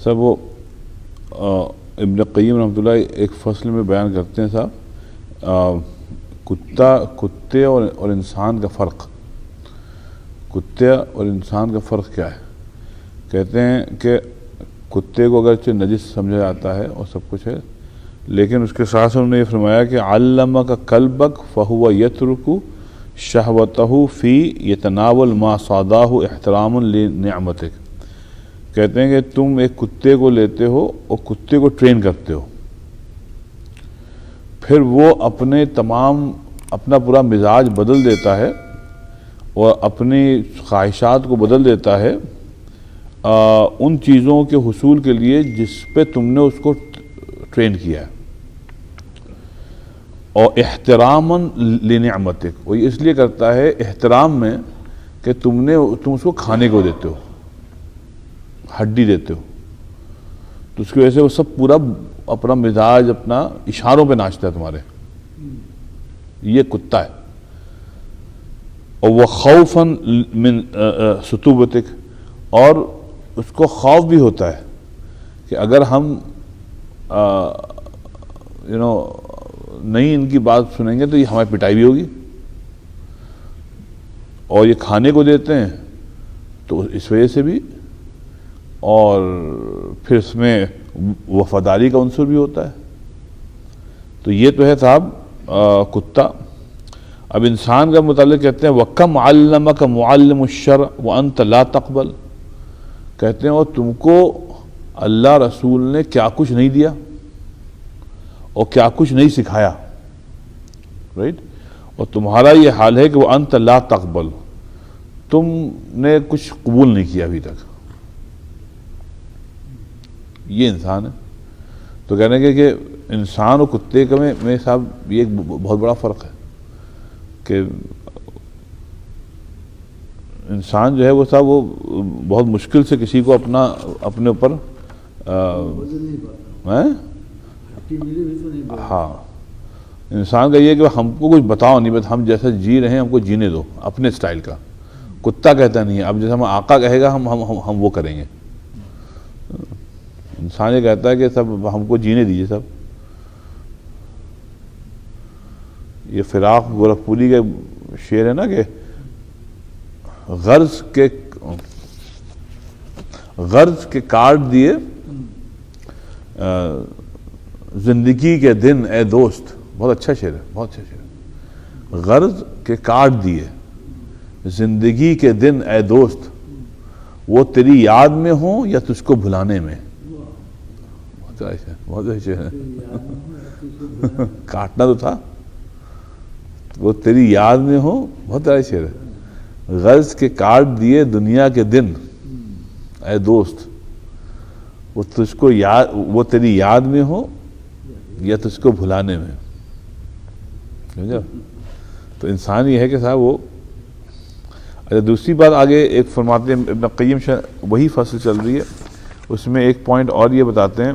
صاحب وہ ابن قیم رحمۃ اللہ ایک فصل میں بیان کرتے ہیں صاحب کتے اور انسان کا فرق. کتے اور انسان کا فرق کیا ہے؟ کہتے ہیں کہ کتے کو اگرچہ نجس سمجھا جاتا ہے اور سب کچھ ہے، لیکن اس کے ساتھ انہوں نے یہ فرمایا کہ علمک کلبک فہو یترک شہوتہ فی یتناول ما صاداہ احترام لنعمتک. کہتے ہیں کہ تم ایک کتے کو لیتے ہو اور کتے کو ٹرین کرتے ہو، پھر وہ اپنا پورا مزاج بدل دیتا ہے اور اپنی خواہشات کو بدل دیتا ہے ان چیزوں کے حصول کے لیے جس پہ تم نے اس کو ٹرین کیا ہے، اور احتراماً لنعمتک، وہ اس لیے کرتا ہے احترام میں کہ تم اس کو کھانے کو دیتے ہو، ہڈی دیتے ہو، تو اس کی وجہ سے وہ سب پورا اپنا مزاج اپنا اشاروں پہ ناچتا ہے تمہارے. یہ کتا ہے. اور وہ خوفاً من ستوبتک، اور اس کو خوف بھی ہوتا ہے کہ اگر ہم نہیں ان کی بات سنیں گے تو یہ ہماری پٹائی بھی ہوگی، اور یہ کھانے کو دیتے ہیں تو اس وجہ سے بھی، اور پھر اس میں وفاداری کا عنصر بھی ہوتا ہے. تو یہ تو ہے صاحب کتا. اب انسان کا متعلق کہتے ہیں وَكَمْ عَلَّمَكَ مُعَلِّمُ الشَّرْعِ وَأَنْتَ لَا تَقْبَلْ. کہتے ہیں اور تم کو اللہ رسول نے کیا کچھ نہیں دیا اور کیا کچھ نہیں سکھایا، رائٹ، اور تمہارا یہ حال ہے کہ وَأَنْتَ لَا تَقْبَلْ، تم نے کچھ قبول نہیں کیا ابھی تک. یہ انسان ہے. تو کہنے کے کہ انسان اور کتے کا میں صاحب یہ ایک بہت بڑا فرق ہے کہ انسان جو ہے وہ صاحب وہ بہت مشکل سے کسی کو اپنے اوپر ہاں، انسان کا یہ کہ ہم کو کچھ بتاؤ نہیں، بس ہم جیسا جی رہے ہیں ہم کو جینے دو اپنے سٹائل کا. کتا کہتا نہیں ہے اب جیسے ہم آقا کہے گا ہم وہ کریں گے. انسان یہ کہتا ہے کہ سب ہم کو جینے دیجیے. سب یہ فراق گورکھپوری کے شعر ہے نا کہ غرض کے کاٹ دیے زندگی کے دن اے دوست. بہت اچھا شعر ہے، بہت اچھا شعر ہے. غرض کے کاٹ دیے زندگی کے دن اے دوست، وہ تیری یاد میں ہوں یا تجھ کو بھلانے میں. بہت اچھا ہے. کاٹنا تو تھا، وہ تیری یاد میں ہو. بہت بڑا شعر ہے. غرض کے کاٹ دیے دنیا کے دن اے دوست، وہ تیری یاد میں ہو یا تجھ کو بھلانے میں. سمجھا؟ تو انسان یہ ہے کہ صاحب وہ. اچھا دوسری بات آگے ایک فرماتے ہیں ابن قیم، وہی فصل چل رہی ہے، اس میں ایک پوائنٹ اور یہ بتاتے ہیں.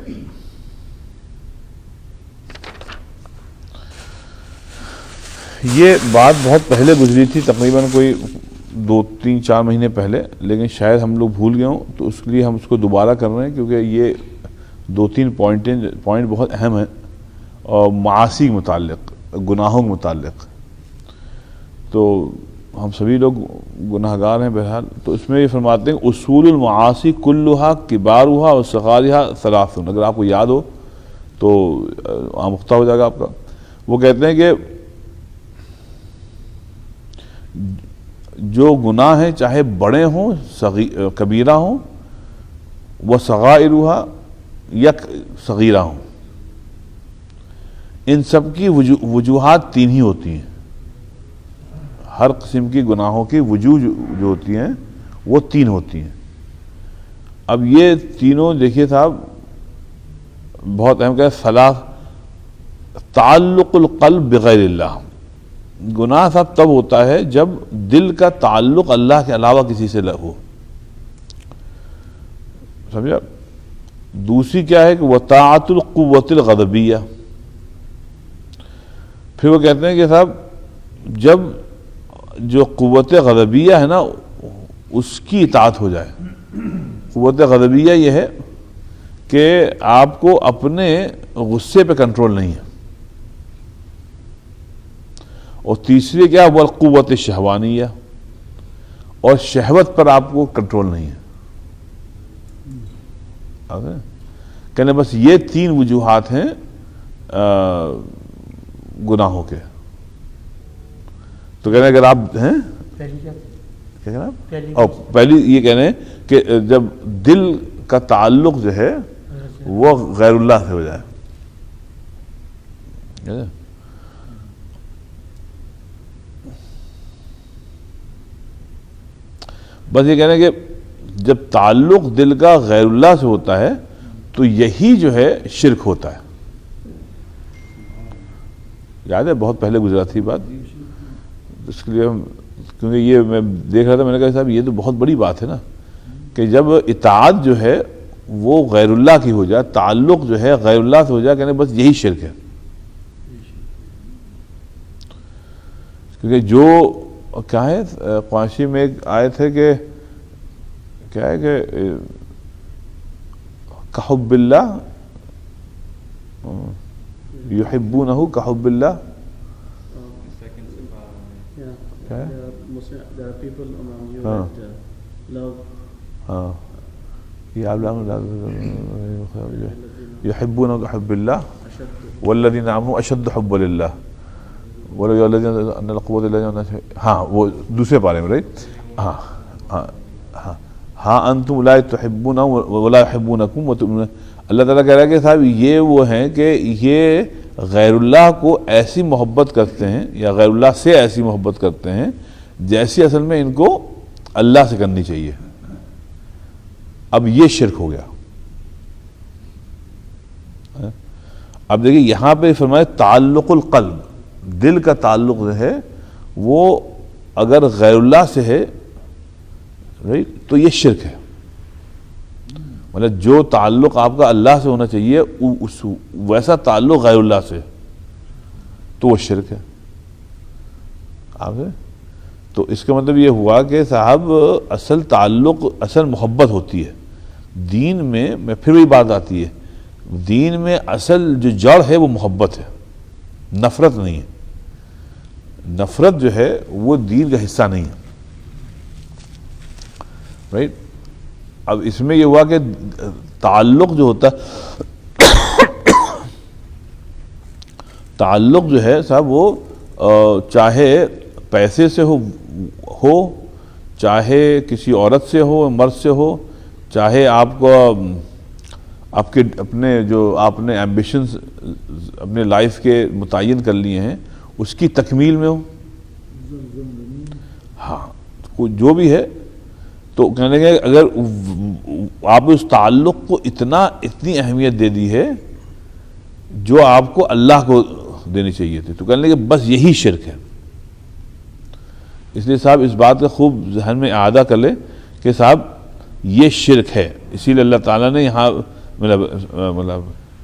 یہ بات بہت پہلے گزری تھی، تقریباً کوئی 2-3-4 مہینے پہلے، لیکن شاید ہم لوگ بھول گئے ہوں، تو اس لیے ہم اس کو دوبارہ کر رہے ہیں کیونکہ یہ 2-3 پوائنٹ بہت اہم ہیں اور معاصی کے متعلق، گناہوں کے متعلق. تو ہم سبھی لوگ گناہ گار ہیں بہرحال. تو اس میں یہ فرماتے ہیں اصول المعاصی کلھا کبارھا و صغارھا ثلاث. اگر آپ کو یاد ہو تو آمختہ ہو جائے گا آپ کا. وہ کہتے ہیں کہ جو گناہ ہیں چاہے بڑے ہوں کبیرہ ہوں، وہ صغائرھا یا صغیرہ ہوں، ان سب کی وجوہات 3 ہی ہوتی ہیں. ہر قسم کی گناہوں کی وجوہ جو ہوتی ہیں وہ 3 ہوتی ہیں. اب یہ تینوں دیکھیے صاحب بہت اہم کہ تعلق القلب بغیر اللہ. گناہ صاحب تب ہوتا ہے جب دل کا تعلق اللہ کے علاوہ کسی سے ہو. سمجھا؟ دوسری کیا ہے کہ وطاعت القوت الغضبیہ. پھر وہ کہتے ہیں کہ صاحب جب جو قوت غضبیہ ہے نا اس کی اطاعت ہو جائے. قوت غضبیہ یہ ہے کہ آپ کو اپنے غصے پہ کنٹرول نہیں ہے. اور تیسری کیا وہ قوت شہوانیہ، اور شہوت پر آپ کو کنٹرول نہیں ہے. کہنے بس یہ 3 وجوہات ہیں گناہوں کے. تو کہنے اگر آپ ہیں اور پہلی یہ کہنے کہ جب دل کا تعلق جو ہے وہ غیر اللہ سے ہو جائے. بس یہ کہنے کہ جب تعلق دل کا غیر اللہ سے ہوتا ہے تو یہی جو ہے شرک ہوتا ہے. یاد ہے بہت پہلے گزرا تھی بات، اس کے لیے کیونکہ یہ میں دیکھ رہا تھا، میں نے کہا صاحب یہ تو بہت بڑی بات ہے نا کہ جب اطاعت جو ہے وہ غیر اللہ کی ہو جائے، تعلق جو ہے غیر اللہ سے ہو جائے، کہنے بس یہی شرک ہے. کیونکہ جو کیا ہے قواشی میں ایک آیت ہے کہ کیا ہے کہ کحب اللہ یحبونہ کحب اللہ. یحبونہ کحب اللہ والذین آمنوا اشد حبا للہ. ہاں وہ دوسرے بارے میں رائٹ. ہاں انتم لا تحبونہم ولا یحبونکم وتؤمنون. اللہ تعالیٰ کہہ رہا ہے کہ صاحب یہ وہ ہیں کہ یہ غیر اللہ کو ایسی محبت کرتے ہیں یا غیر اللہ سے ایسی محبت کرتے ہیں جیسی اصل میں ان کو اللہ سے کرنی چاہیے. اب یہ شرک ہو گیا. اب دیکھیں یہاں پہ فرمایا تعلق القلب، دل کا تعلق جو ہے وہ اگر غیر اللہ سے ہے تو یہ شرک ہے. مطلب جو تعلق آپ کا اللہ سے ہونا چاہیے ویسا تعلق غیر اللہ سے تو وہ شرک ہے. تو اس کا مطلب یہ ہوا کہ صاحب اصل تعلق، اصل محبت ہوتی ہے دین میں پھر وہی بات آتی ہے، دین میں اصل جو جڑ ہے وہ محبت ہے، نفرت نہیں ہے. نفرت جو ہے وہ دین کا حصہ نہیں ہے. رائٹ. اب اس میں یہ ہوا کہ تعلق جو ہوتا ہے تعلق جو ہے صاحب وہ چاہے پیسے سے ہو چاہے کسی عورت سے ہو، مرد سے ہو، چاہے آپ کو آپ کے اپنے جو آپ نے ایمبیشنز اپنے لائف کے متعین کر لیے ہیں اس کی تکمیل میں ہو. ہاں جو بھی ہے تو کہنے لگے اگر آپ اس تعلق کو اتنی اہمیت دے دی ہے جو آپ کو اللہ کو دینی چاہیے تھی تو کہنے لگے بس یہی شرک ہے. اس لیے صاحب اس بات کا خوب ذہن میں اعادہ کر لے کہ صاحب یہ شرک ہے. اسی لیے اللہ تعالیٰ نے یہاں مطلب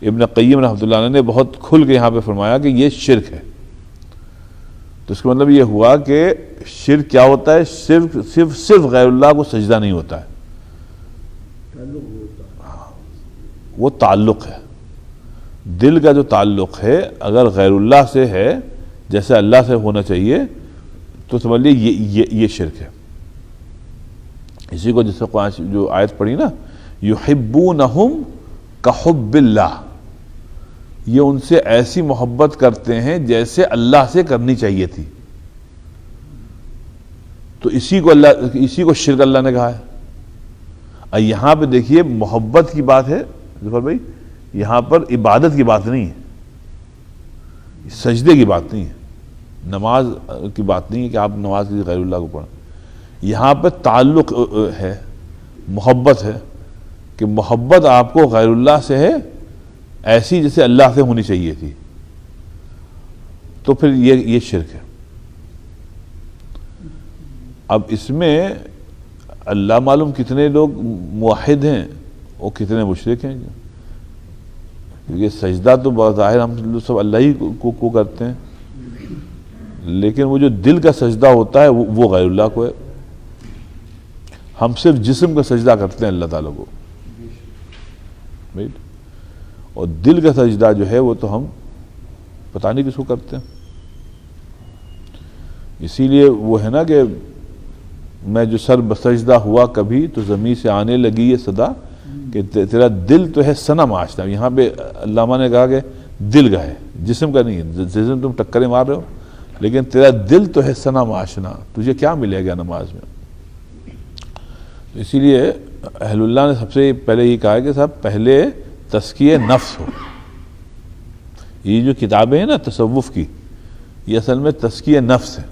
ابن قیم رحمۃ اللہ علیہ نے بہت کھل کے یہاں پہ فرمایا کہ یہ شرک ہے. تو اس کا مطلب یہ ہوا کہ شرک کیا ہوتا ہے؟ صرف غیر اللہ کو سجدہ نہیں ہوتا ہے، وہ تعلق ہے. دل کا جو تعلق ہے اگر غیر اللہ سے ہے جیسے اللہ سے ہونا چاہیے تو سمجھ لیے یہ شرک ہے. اسی کو جس سے جو آیت پڑھی نا یحبونہم کحب اللہ، یہ ان سے ایسی محبت کرتے ہیں جیسے اللہ سے کرنی چاہیے تھی. تو اسی کو شرک اللہ نے کہا ہے. یہاں پہ دیکھیے محبت کی بات ہے ظفر بھائی، یہاں پر عبادت کی بات نہیں ہے، سجدے کی بات نہیں ہے، نماز کی بات نہیں ہے کہ آپ نماز کی غیر اللہ کو پڑھیں. یہاں پہ تعلق ہے، محبت ہے کہ محبت آپ کو غیر اللہ سے ہے ایسی جیسے اللہ سے ہونی چاہیے تھی. تو پھر یہ شرک ہے. اب اس میں اللہ معلوم کتنے لوگ موحد ہیں اور کتنے مشرک ہیں. یہ سجدہ تو بظاہر ہم سب اللہ ہی کو کرتے ہیں، لیکن وہ جو دل کا سجدہ ہوتا ہے وہ غیر اللہ کو ہے. ہم صرف جسم کا سجدہ کرتے ہیں اللہ تعالیٰ کو، اور دل کا سجدہ جو ہے وہ تو ہم پتہ نہیں کس کو کرتے ہیں. اسی لیے وہ ہے نا کہ میں جو سر بسجدہ ہوا کبھی تو زمین سے آنے لگی یہ صدا کہ تیرا دل تو ہے صنم آشنا. یہاں پہ علامہ نے کہا کہ دل کا ہے، جسم کا نہیں ہے. جسم تم ٹکریں مار رہے ہو لیکن تیرا دل تو ہے صنم آشنا، تجھے کیا ملے گا نماز میں؟ اسی لیے اہل اللہ نے سب سے پہلے یہ کہا کہ صاحب پہلے تزکیہ نفس ہو. یہ جو کتابیں ہیں نا تصوف کی، یہ اصل میں تزکیہ نفس ہے.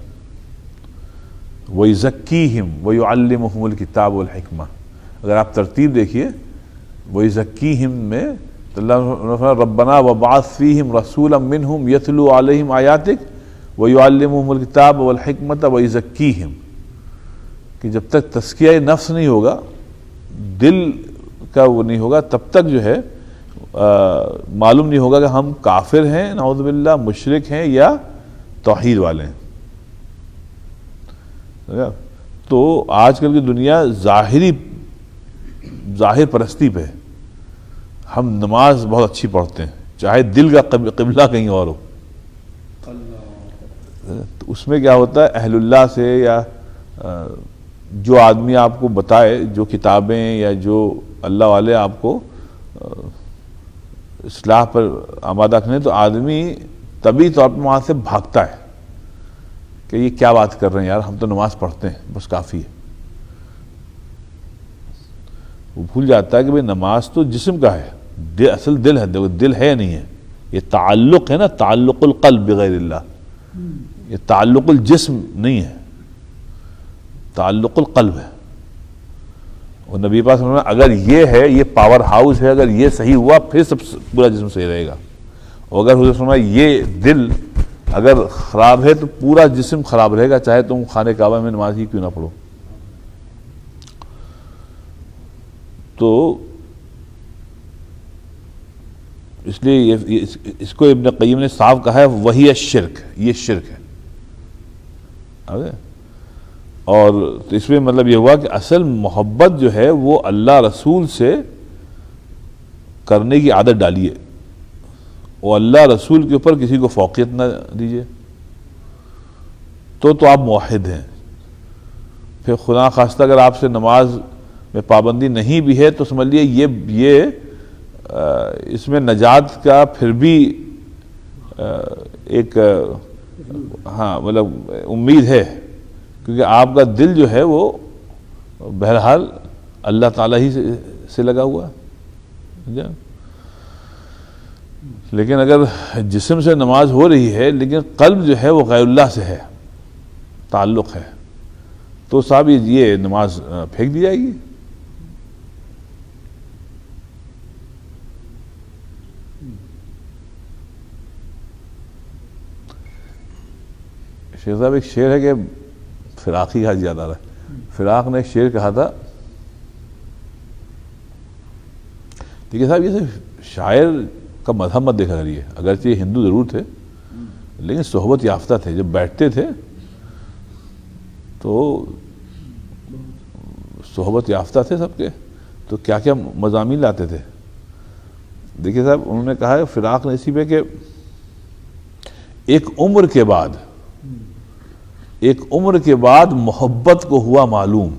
وَيُزَكِّيهِمْ وَيُعَلِّمُهُمُ الْكِتَابَ وَالْحِكْمَةَ. اگر آپ ترتیب دیکھیے وَيُزَكِّيهِمْ میں تو اللہ ربنا وَبَعَثْ فِيهِمْ رَسُولًا مِّنْهُمْ يَتْلُو عَلَيْهِمْ آيَاتِكَ وَيُعَلِّمُهُمُ الْكِتَابَ وَالْحِكْمَةَ وَيُزَكِّيهِمْ. کہ جب تک تزکیہ نفس نہیں ہوگا، دل کا وہ نہیں ہوگا، تب تک جو ہے معلوم نہیں ہوگا کہ ہم کافر ہیں نعوذ باللہ، مشرک ہیں یا توحید والے ہیں. تو آج کل کی دنیا ظاہر پرستی پہ ہے. ہم نماز بہت اچھی پڑھتے ہیں چاہے دل کا قبلہ کہیں اور ہو. تو اس میں کیا ہوتا ہے، اہل اللہ سے یا جو آدمی آپ کو بتائے، جو کتابیں یا جو اللہ والے آپ کو اصلاح پر آمادہ کریں، تو آدمی طبعی طور پر وہاں سے بھاگتا ہے کہ یہ کیا بات کر رہے ہیں یار، ہم تو نماز پڑھتے ہیں بس کافی ہے. وہ بھول جاتا ہے کہ بھئی نماز تو جسم کا ہے، اصل دل ہے. دل ہے نہیں ہے، یہ تعلق ہے نا، تعلق القلب بغیر اللہ. یہ تعلق الجسم نہیں ہے، تعلق القلب ہے. اور نبی پاک صلی اللہ علیہ وسلم اگر یہ ہے، یہ پاور ہاؤس ہے، اگر یہ صحیح ہوا پھر سب پورا جسم صحیح رہے گا. اور اگر حضور صلی اللہ علیہ وسلم یہ دل اگر خراب ہے تو پورا جسم خراب رہے گا، چاہے تم خانہ کعبہ میں نماز ہی کیوں نہ پڑھو. تو اس لیے اس کو ابن قیم نے صاف کہا ہے وہی شرک، یہ شرک ہے. اور تو اس میں مطلب یہ ہوا کہ اصل محبت جو ہے وہ اللہ رسول سے کرنے کی عادت ڈالیے، اور اللہ رسول کے اوپر کسی کو فوقیت نہ دیجیے، تو آپ موحد ہیں. پھر خدا خواستہ اگر آپ سے نماز میں پابندی نہیں بھی ہے تو سمجھ لیے یہ اس میں نجات کا پھر بھی ایک ہاں مطلب امید ہے، کیونکہ آپ کا دل جو ہے وہ بہرحال اللہ تعالیٰ ہی سے لگا ہوا ہے. لیکن اگر جسم سے نماز ہو رہی ہے لیکن قلب جو ہے وہ غیر اللہ سے ہے، تعلق ہے، تو صاحب یہ نماز پھینک دی جائے گی. شیخ صاحب ایک شعر ہے کہ فراقی کا یاد آ رہا ہے. فراق نے ایک شعر کہا تھا، دیکھیے صاحب یہ شاعر کا مذہب مت دیکھا کریے، اگرچہ یہ ہندو ضرور تھے لیکن صحبت یافتہ تھے. جب بیٹھتے تھے تو صحبت یافتہ تھے سب کے، تو کیا کیا مضامین لاتے تھے. دیکھیے صاحب انہوں نے کہا ہے فراق نے اسی پہ کہ ایک عمر کے بعد محبت کو ہوا معلوم،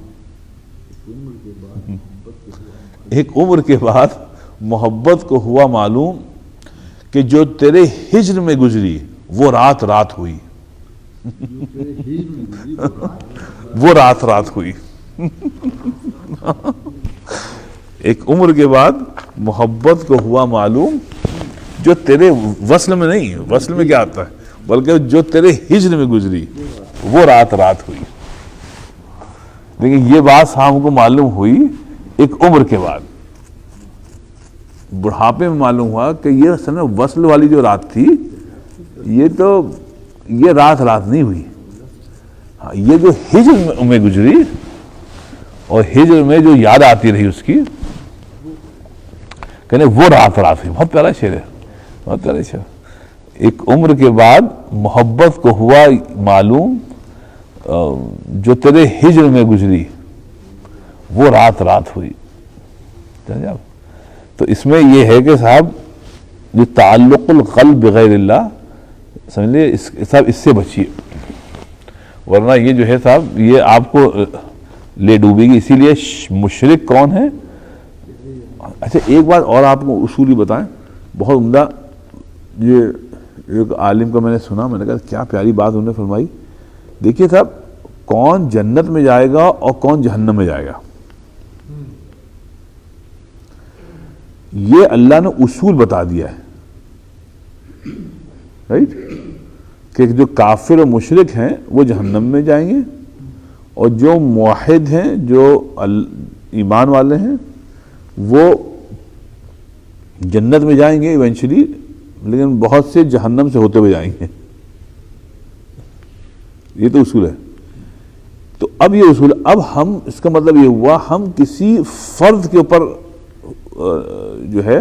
ایک عمر کے بعد محبت کو ہوا معلوم کہ جو تیرے ہجر میں گزری وہ رات رات ہوئی. وہ رات رات ہوئی. ایک عمر کے بعد محبت کو ہوا معلوم جو تیرے وصل میں نہیں، وصل میں کیا آتا ہے، بلکہ جو تیرے ہجر میں گزری وہ رات رات ہوئی. لیکن یہ بات ہم کو معلوم ہوئی ایک عمر کے بعد. بڑھاپے میں معلوم ہوا کہ یہ اصل میں وصل والی جو رات تھی یہ رات رات نہیں ہوئی. ہاں یہ جو ہجر میں گزری اور ہجر میں جو یاد آتی رہی اس کی، کہنے وہ رات رات ہوئی. بہت پیارا شعر ہے، بہت پیارا شعر. ایک عمر کے بعد محبت کو ہوا معلوم جو تیرے ہجر میں گزری وہ رات ہوئی. تو اس میں یہ ہے کہ صاحب جو تعلق القلب بغیر اللہ سمجھ لیے صاحب اس سے بچیے، ورنہ یہ جو ہے صاحب یہ آپ کو لے ڈوبے گی. اسی لیے مشرک کون ہے؟ اچھا ایک بات اور آپ کو اصولی بتائیں، بہت عمدہ. یہ ایک عالم کا میں نے سنا، میں نے کہا کیا پیاری بات انہوں نے فرمائی. دیکھیے صاحب کون جنت میں جائے گا اور کون جہنم میں جائے گا، یہ اللہ نے اصول بتا دیا ہے، رائٹ؟ کہ جو کافر و مشرک ہیں وہ جہنم میں جائیں گے، اور جو موحد ہیں، جو ایمان والے ہیں، وہ جنت میں جائیں گے ایونچولی، لیکن بہت سے جہنم سے ہوتے ہوئے جائیں گے. یہ تو اصول ہے. تو اب یہ اصول، اب ہم اس کا مطلب یہ ہوا ہم کسی فرد کے اوپر جو ہے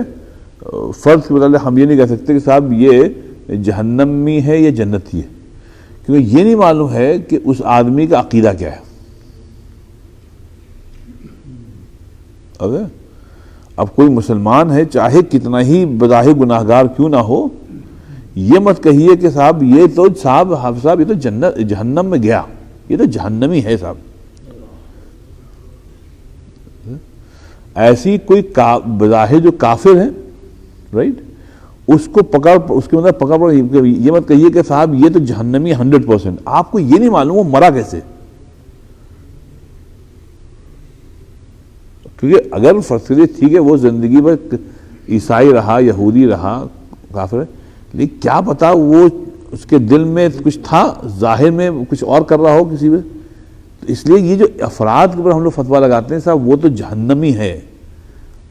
فرد کے مطابق ہم یہ نہیں کہہ سکتے کہ صاحب یہ جہنمی ہے یا جنتی ہے، کیونکہ یہ نہیں معلوم ہے کہ اس آدمی کا عقیدہ کیا ہے. اب کوئی مسلمان ہے چاہے کتنا ہی بظاہر گناہگار کیوں نہ ہو، یہ مت کہیے کہ صاحب یہ تو صاحب یہ تو جہنم میں گیا، یہ تو جہنمی ہے صاحب. ایسی کوئی بظاہر جو کافر ہے، رائٹ، اس کو اس کے مطلب پکڑ یہ مت کہیے کہ صاحب یہ تو جہنمی 100%. آپ کو یہ نہیں معلوم وہ مرا کیسے، کیونکہ اگر فرض ٹھیک ہے وہ زندگی بھر عیسائی رہا، یہودی رہا، کافر ہے، لیکن کیا پتا وہ اس کے دل میں کچھ تھا، ظاہر میں کچھ اور کر رہا ہو کسی میں. اس لیے یہ جو افراد کے اوپر ہم لوگ فتویٰ لگاتے ہیں صاحب وہ تو جہنمی ہے،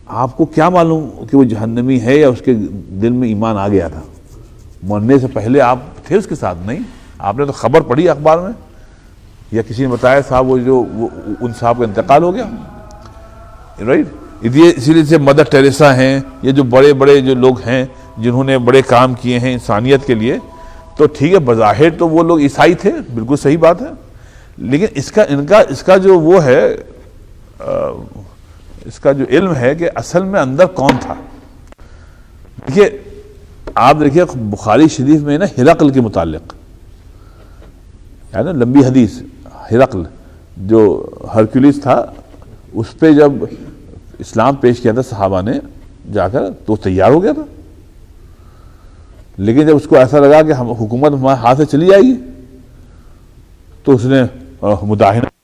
آپ کو کیا معلوم کہ وہ جہنمی ہے یا اس کے دل میں ایمان آ گیا تھا؟ مرنے سے پہلے آپ تھے اس کے ساتھ؟ نہیں، آپ نے تو خبر پڑھی اخبار میں یا کسی نے بتایا صاحب وہ ان صاحب کا انتقال ہو گیا، رائٹ. اسی لیے سے مدر ٹیریسا ہیں، یہ جو بڑے بڑے جو لوگ ہیں جنہوں نے بڑے کام کیے ہیں انسانیت کے لیے، تو ٹھیک ہے بظاہر تو وہ لوگ عیسائی تھے، بالکل صحیح بات ہے، لیکن اس کا جو وہ ہے اس کا جو علم ہے کہ اصل میں اندر کون تھا. دیکھیے آپ دیکھیے بخاری شریف میں نا ہرقل کے متعلق ہے نا لمبی حدیث. ہرقل جو ہرکیولس تھا، اس پہ جب اسلام پیش کیا تھا صحابہ نے جا کر تو تیار ہو گیا تھا، لیکن جب اس کو ایسا لگا کہ ہم حکومت ہمارے ہاتھ سے چلی جائے گی تو اس نے مداہنت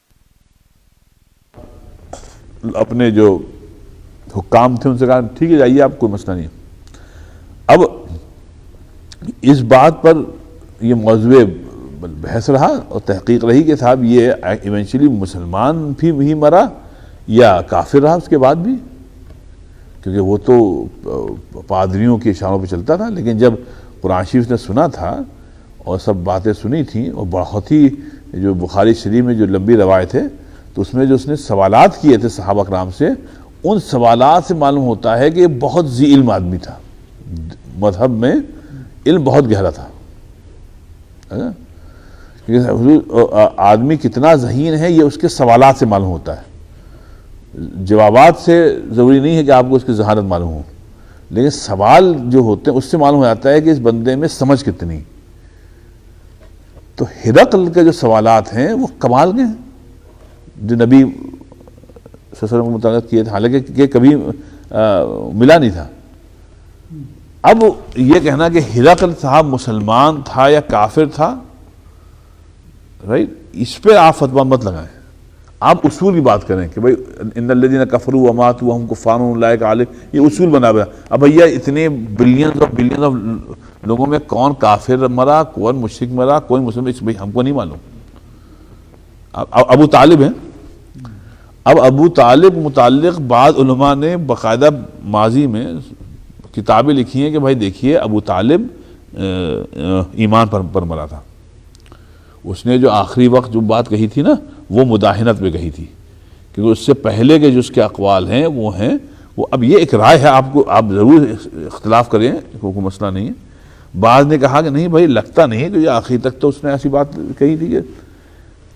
اپنے جو حکام تھے ان سے کہا ٹھیک ہے جائیے آپ، کوئی مسئلہ نہیں. اب اس بات پر یہ موضوع بحث رہا اور تحقیق رہی کہ صاحب یہ ایونچولی مسلمان بھی مرا یا کافر رہا اس کے بعد بھی، کیونکہ وہ تو پادریوں کے اشاروں پہ چلتا تھا. لیکن جب قرآن شریف نے سنا تھا اور سب باتیں سنی تھیں، اور بہت ہی جو بخاری شریف میں جو لمبی روایت ہے تو اس میں جو اس نے سوالات کیے تھے صحابہ کرام سے، ان سوالات سے معلوم ہوتا ہے کہ یہ بہت ذی علم آدمی تھا، مذہب میں علم بہت گہرا تھا. آدمی کتنا ذہین ہے یہ اس کے سوالات سے معلوم ہوتا ہے. جوابات سے ضروری نہیں ہے کہ آپ کو اس کی ذہانت معلوم ہو، لیکن سوال جو ہوتے ہیں اس سے معلوم ہو جاتا ہے کہ اس بندے میں سمجھ کتنی. تو ہرقل کے جو سوالات ہیں وہ کمال کے ہیں جو نبی صلی اللہ علیہ وسلم کو متعلق کیے تھے، حالانکہ کہ کبھی ملا نہیں تھا. اب یہ کہنا کہ ہرقل صاحب مسلمان تھا یا کافر تھا، رائٹ، اس پہ آپ فتویٰ مت لگائیں. آپ اصول کی بات کریں کہ بھائی ان الذین کفروا وماتوا وہم کفار اولئک علیہم، یہ اصول بنا ہوا ہے. اب بھیا اتنے بلینز آف لوگوں میں کون کافر مرا، کون مشرک مرا، کون مسلم، اس بھائی ہم کو نہیں معلوم. ابو طالب ہیں، اب ابو طالب متعلق بعض علماء نے باقاعدہ ماضی میں کتابیں لکھی ہیں کہ بھائی دیکھیے ابو طالب ایمان پر مرا تھا. اس نے جو آخری وقت جو بات کہی تھی نا وہ مداہنت پہ کہی تھی، کیونکہ اس سے پہلے کے جو اس کے اقوال ہیں وہ اب یہ ایک رائے ہے، آپ ضرور اختلاف کریں، کوئی مسئلہ نہیں ہے. بعض نے کہا کہ نہیں بھائی لگتا نہیں کہ یہ آخری تک تو اس نے ایسی بات کہی تھی.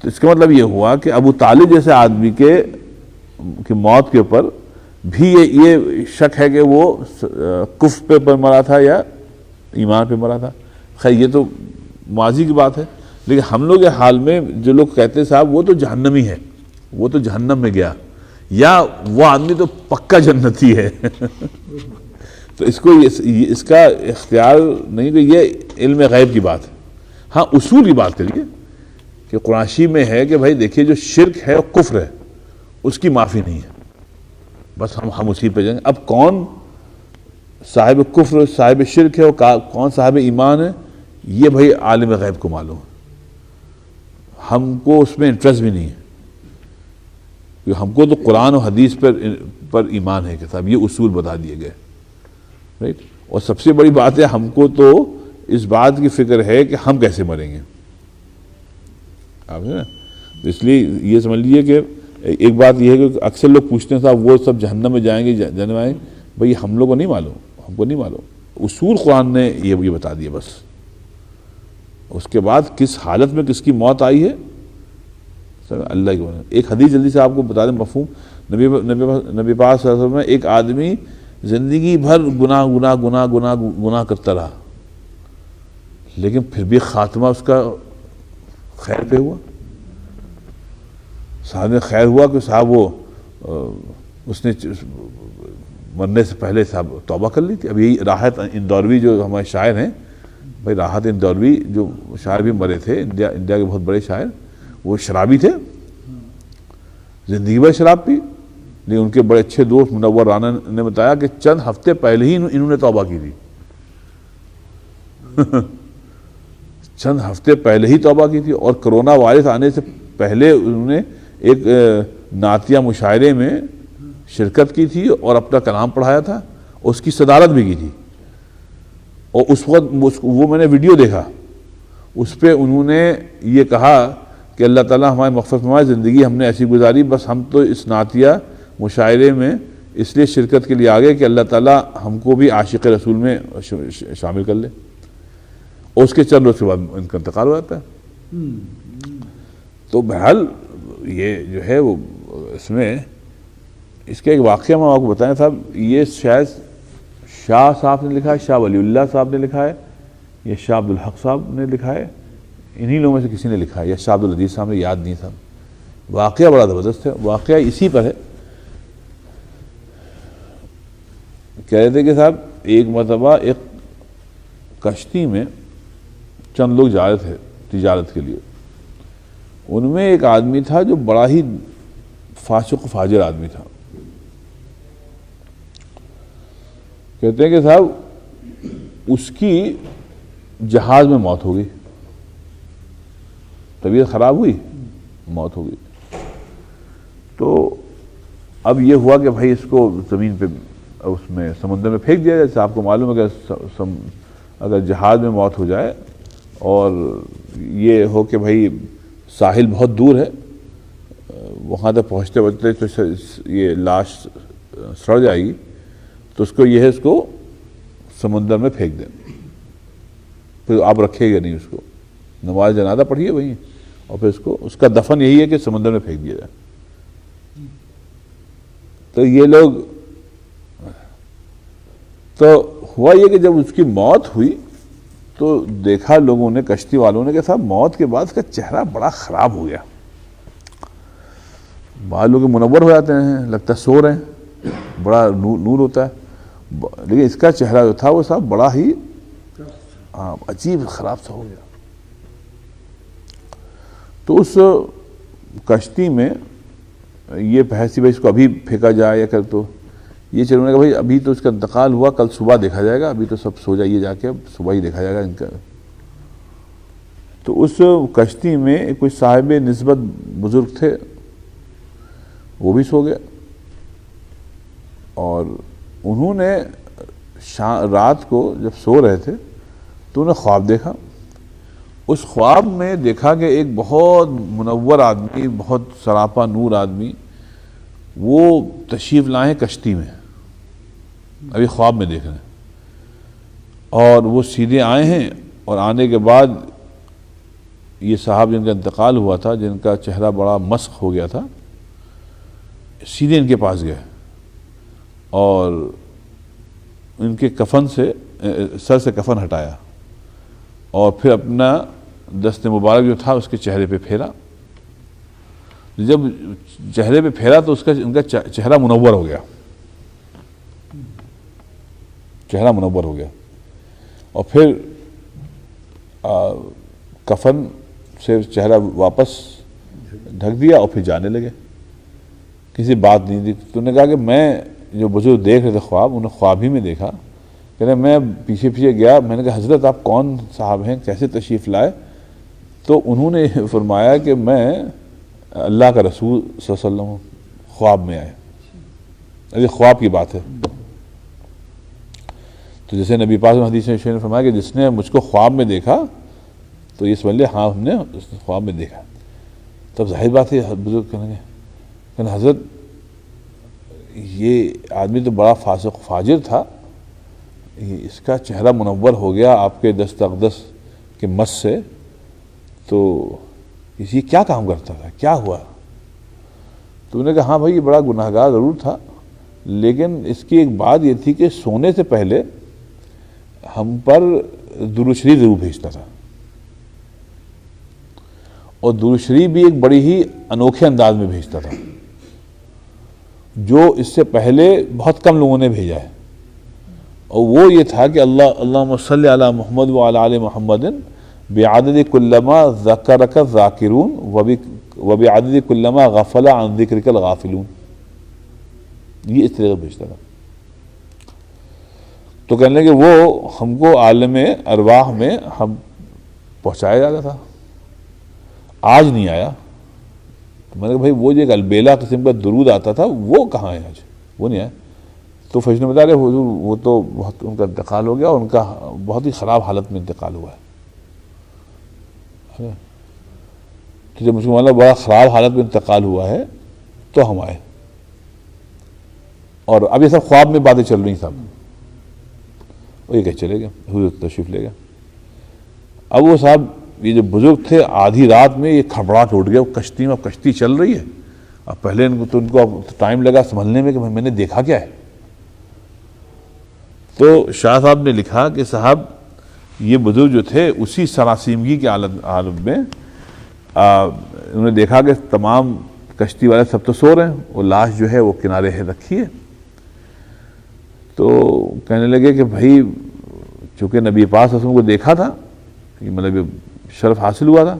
تو اس کا مطلب یہ ہوا کہ ابو طالب جیسے آدمی کے کی موت کے اوپر بھی یہ شک ہے کہ وہ کفر پر مرا تھا یا ایمان پہ مرا تھا. خیر یہ تو ماضی کی بات ہے. لیکن ہم لوگ کے حال میں جو لوگ کہتے صاحب وہ تو جہنمی ہے, وہ تو جہنم میں گیا, یا وہ آدمی تو پکا جنتی ہے تو اس کو اس کا اختیار نہیں, کہ یہ علم غیب کی بات ہے. ہاں اصول کی بات کریے کہ قرآن میں ہے کہ بھائی دیکھیے جو شرک ہے اور کفر ہے اس کی معافی نہیں ہے, بس ہم اسی پہ جائیں گے. اب کون صاحب کفر صاحب شرک ہے اور کون صاحب ایمان ہے یہ بھائی عالم غیب کو معلوم ہے, ہم کو اس میں انٹرسٹ بھی نہیں ہے, کیونکہ ہم کو تو قرآن و حدیث پر ایمان ہے کہ صاحب یہ اصول بتا دیے گئے, رائٹ. اور سب سے بڑی بات ہے ہم کو تو اس بات کی فکر ہے کہ ہم کیسے مریں گے, آپ نا. اس لیے یہ سمجھ لیجیے کہ ایک بات یہ ہے کہ اکثر لوگ پوچھتے ہیں صاحب وہ سب جہنم میں جائیں گے جنم آئیں گے, بھائی ہم لوگ کو نہیں معلوم, ہم کو نہیں معلوم. اصول قرآن نے یہ بتا دیا بس. اس کے بعد کس حالت میں کس کی موت آئی ہے اللہ کی بات. ایک حدیث جلدی سے آپ کو بتا دیں مفہوم. نبی پاک صلی اللہ علیہ وسلم میں ایک آدمی زندگی بھر گناہ کرتا رہا, لیکن پھر بھی خاتمہ اس کا خیر پہ ہوا. صاحب نے خیر ہوا کہ صاحب وہ اس نے مرنے سے پہلے صاحب توبہ کر لی تھی. اب یہی راحت اندوروی جو ہمارے شاعر ہیں, بھائی راحت اندوروی جو شاعر بھی مرے تھے, انڈیا کے بہت بڑے شاعر, وہ شرابی تھے, زندگی بھر شراب پی. لیکن ان کے بڑے اچھے دوست منور رانا نے بتایا کہ چند ہفتے پہلے ہی انہوں نے توبہ کی تھی چند ہفتے پہلے ہی توبہ کی تھی. اور کرونا وائرس آنے سے پہلے انہوں نے ایک نعتیہ مشاعرے میں شرکت کی تھی اور اپنا کلام پڑھایا تھا, اس کی صدارت بھی کی تھی. اور اس وقت وہ میں نے ویڈیو دیکھا, اس پہ انہوں نے یہ کہا کہ اللہ تعالیٰ ہماری مغفرت فرمائے, زندگی ہم نے ایسی گزاری, بس ہم تو اس نعتیہ مشاعرے میں اس لیے شرکت کے لیے آ گئے کہ اللہ تعالیٰ ہم کو بھی عاشق رسول میں شامل کر لے. اور اس کے چند روز کے بعد ان کا انتقال ہو جاتا ہے. تو بہرحال یہ جو ہے وہ اس میں اس کا ایک واقعہ میں آپ کو بتائیں صاحب. یہ شاید شاہ صاحب نے لکھا ہے, شاہ ولی اللہ صاحب نے لکھا ہے, یا شاہ عبدالحق صاحب نے لکھا ہے, انہی لوگوں میں سے کسی نے لکھا ہے, یا شاہ عبدالعزیز صاحب نے, یاد نہیں صاحب. واقعہ بڑا زبردست ہے. واقعہ اسی پر ہے. کہہ رہے تھے کہ صاحب ایک مرتبہ ایک کشتی میں چند لوگ جا رہے تھے تجارت کے لیے. ان میں ایک آدمی تھا جو بڑا ہی فاسق و فاجر آدمی تھا. کہتے ہیں کہ صاحب اس کی جہاز میں موت ہو گئی, طبیعت خراب ہوئی, موت ہو گئی. تو اب یہ ہوا کہ بھائی اس کو زمین پہ اس میں سمندر میں پھینک دیا جائے. جیسے آپ کو معلوم ہے کہ اگر جہاز میں موت ہو جائے اور یہ ہو کہ بھائی ساحل بہت دور ہے, وہاں تک پہنچتے پہنچتے تو یہ لاش سڑ جائے گی, تو اس کو یہ ہے اس کو سمندر میں پھینک دیں, پھر آپ رکھے گا نہیں اس کو, نماز جنازہ پڑھیے وہیں, اور پھر اس کا دفن یہی ہے کہ سمندر میں پھینک دیا جائے. تو یہ لوگ, تو ہوا یہ کہ جب اس کی موت ہوئی تو دیکھا لوگوں نے, کشتی والوں نے, کہ صاحب موت کے بعد اس کا چہرہ بڑا خراب ہو گیا. بعض لوگ منور ہو جاتے ہیں, لگتا ہے سو رہے ہیں, بڑا نور ہوتا ہے, لیکن اس کا چہرہ جو تھا وہ صاحب بڑا ہی عجیب خراب سا ہو گیا. تو اس کشتی میں یہ بحث تھی بھائی اس کو ابھی پھینکا جائے یا کر, تو یہ چلو نے کہا بھائی ابھی تو اس کا انتقال ہوا, کل صبح دیکھا جائے گا, ابھی تو سب سو جائیے جا کے, اب صبح ہی دیکھا جائے گا ان کا. تو اس کشتی میں کوئی صاحب نسبت بزرگ تھے, وہ بھی سو گئے. اور انہوں نے رات کو جب سو رہے تھے تو انہیں خواب دیکھا. اس خواب میں دیکھا کہ ایک بہت منور آدمی, بہت سراپا نور آدمی, وہ تشریف لائے کشتی میں, ابھی خواب میں دیکھ رہے ہیں, اور وہ سیدھے آئے ہیں. اور آنے کے بعد یہ صاحب جن کا انتقال ہوا تھا, جن کا چہرہ بڑا مسخ ہو گیا تھا, سیدھے ان کے پاس گئے اور ان کے کفن سے سر سے کفن ہٹایا اور پھر اپنا دست مبارک جو تھا اس کے چہرے پہ پھیرا. جب چہرے پہ پھیرا تو ان کا چہرہ منور ہو گیا, چہرہ منور ہو گیا. اور پھر کفن سے چہرہ واپس ڈھک دیا اور پھر جانے لگے. کسی بات نہیں دی. تو نے کہا کہ میں جو بزرگ دیکھ رہے تھے خواب, انہیں خواب ہی میں دیکھا. کہ میں پیچھے پیچھے گیا, میں نے کہا حضرت آپ کون صاحب ہیں, کیسے تشریف لائے؟ تو انہوں نے فرمایا کہ میں اللہ کا رسول صلی اللہ علیہ وسلم ہوں, خواب میں آئے. یہ خواب کی بات ہے. تو جیسے نبی پاک حدیث نے فرمایا کہ جس نے مجھ کو خواب میں دیکھا تو یہ سمجھ لے ہاں ہم نے خواب میں دیکھا. تب ظاہر بات ہے بزرگ کہیں گے حضرت یہ آدمی تو بڑا فاسق فاجر تھا, اس کا چہرہ منور ہو گیا آپ کے دست اقدس کے مس سے, تو یہ کیا کام کرتا تھا, کیا ہوا؟ تو انہوں نے کہا ہاں بھائی یہ بڑا گناہگار ضرور تھا, لیکن اس کی ایک بات یہ تھی کہ سونے سے پہلے ہم پر درود شریف ضرور بھیجتا تھا, اور درود شریف بھی ایک بڑی ہی انوکھے انداز میں بھیجتا تھا جو اس سے پہلے بہت کم لوگوں نے بھیجا ہے. اور وہ یہ تھا کہ اللہم صلی علی محمد وعلی آل محمد بعدد کلما ذکرک الذاکرون وبعدد کلما غفل عن ذکرک الغافلون. یہ اس طرح بھیجتا تھا. تو کہنے لگے وہ ہم کو عالم ارواح میں ہم پہنچایا جاتا تھا, آج نہیں آیا. میں نے کہا بھائی وہ جو ایک البیلا قسم کا درود آتا تھا وہ کہاں ہے آج, وہ نہیں آیا. تو فیض نے بتا رہے حضور وہ تو بہت ان کا انتقال ہو گیا, اور ان کا بہت ہی خراب حالت میں انتقال ہوا ہے. تو جب مجھ کو معلوم بڑا خراب حالت میں انتقال ہوا ہے تو ہم آئے, اور اب یہ سب خواب میں باتیں چل رہی سب. وہ یہ کہ چلے گئے, حضور تشریف لے گئے. اب وہ صاحب یہ جو بزرگ تھے آدھی رات میں یہ کھڑبڑاہٹ اٹھ گیا کشتی میں, اب کشتی چل رہی ہے. اب پہلے ان کو اب ٹائم لگا سنبھلنے میں کہ میں نے دیکھا کیا ہے. تو شاہ صاحب نے لکھا کہ صاحب یہ بزرگ جو تھے اسی سراسیمگی کے عالم میں انہوں نے دیکھا کہ تمام کشتی والے سب تو سو رہے ہیں, وہ لاش جو ہے وہ کنارے رکھی ہے. تو کہنے لگے کہ بھائی چونکہ نبی پاک صلی اللہ علیہ وسلم کو دیکھا تھا, مطلب یہ شرف حاصل ہوا تھا,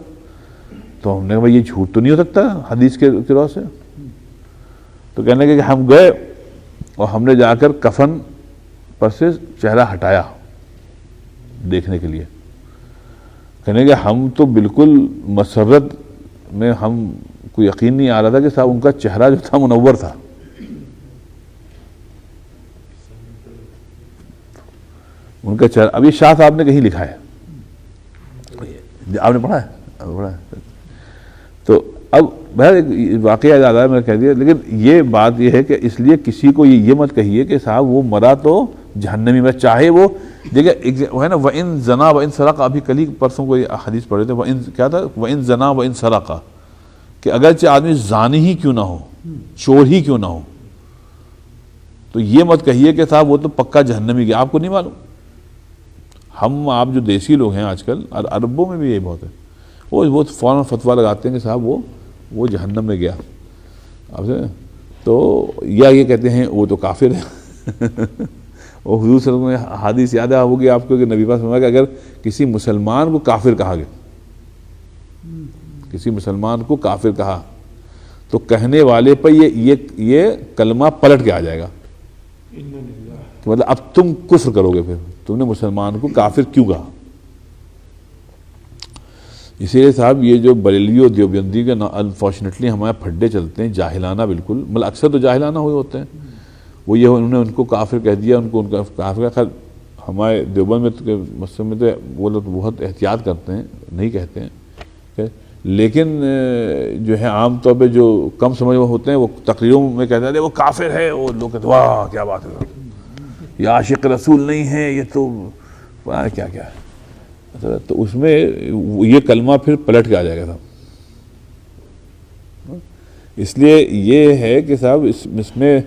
تو ہم نے کہا بھائی یہ جھوٹ تو نہیں ہو سکتا حدیث کے روح سے. تو کہنے لگے کہ ہم گئے اور ہم نے جا کر کفن پر سے چہرہ ہٹایا دیکھنے کے لیے. کہنے کہ ہم تو بالکل مسرت میں ہم کو یقین نہیں آ رہا تھا کہ صاحب ان کا چہرہ جو تھا منور تھا. ان کا چہرہ ابھی شاہ صاحب نے کہیں لکھا ہے, آپ نے پڑھا ہے؟ تو اب واقعہ یاد آیا میں نے کہہ دیا. لیکن یہ بات یہ ہے کہ اس لیے کسی کو یہ مت کہیے کہ صاحب وہ مرا تو جہنمی میں, چاہے وہ دیکھیں وہ ہے نا وَإِن زَنَا وَإِن سَرَقَ. ابھی کل ہی پرسوں کو یہ حدیث پڑھے تھے, کیا تھا وَإِن زَنَا وَإِن سَرَقَ, کہ اگرچہ آدمی زانی ہی کیوں نہ ہو, چور ہی کیوں نہ ہو, تو یہ مت کہیے کہ صاحب وہ تو پکا جہنمی گیا. آپ کو نہیں معلوم, ہم آپ جو دیسی لوگ ہیں آج کل عربوں میں بھی یہ بہت ہے, وہ فوراً فتویٰ لگاتے ہیں کہ صاحب وہ جہنم میں گیا. آپ سے تو یا یہ کہتے ہیں وہ تو کافر ہے. اور حضور صلی اللہ علیہ وسلم حدیث یاد ہوگی آپ کو کہ نبی پاک فرمایا کہ اگر کسی مسلمان کو کافر کہا گیا, کسی مسلمان کو کافر کہا تو کہنے والے پر یہ کلمہ پلٹ کے آ جائے گا کہ مطلب اب تم کفر کرو گے, پھر تم نے مسلمان کو کافر کیوں کہا. اسی لیے صاحب یہ جو بریلوی اور دیوبندی کے انفارچونیٹلی ہمارے پھڈے چلتے ہیں جاہلانہ, بالکل مطلب اکثر تو جاہلانہ ہوئے ہوتے ہیں. وہ یہ انہوں نے ان کو کافر کہہ دیا, ان کا کافر. خیر ہمارے دیوبند میں مسئلے میں تو وہ لوگ بہت احتیاط کرتے ہیں, نہیں کہتے ہیں. لیکن جو ہے عام طور پہ جو کم سمجھ ہوتے ہیں وہ تقریروں میں کہتے ہیں وہ کافر ہے, وہ لوگ کہتے ہیں واہ کیا بات ہے, یہ عاشق رسول نہیں ہے, یہ تو کیا کیا ہے. تو اس میں یہ کلمہ پھر پلٹ کے آ جائے گا. اس لیے یہ ہے کہ صاحب اس میں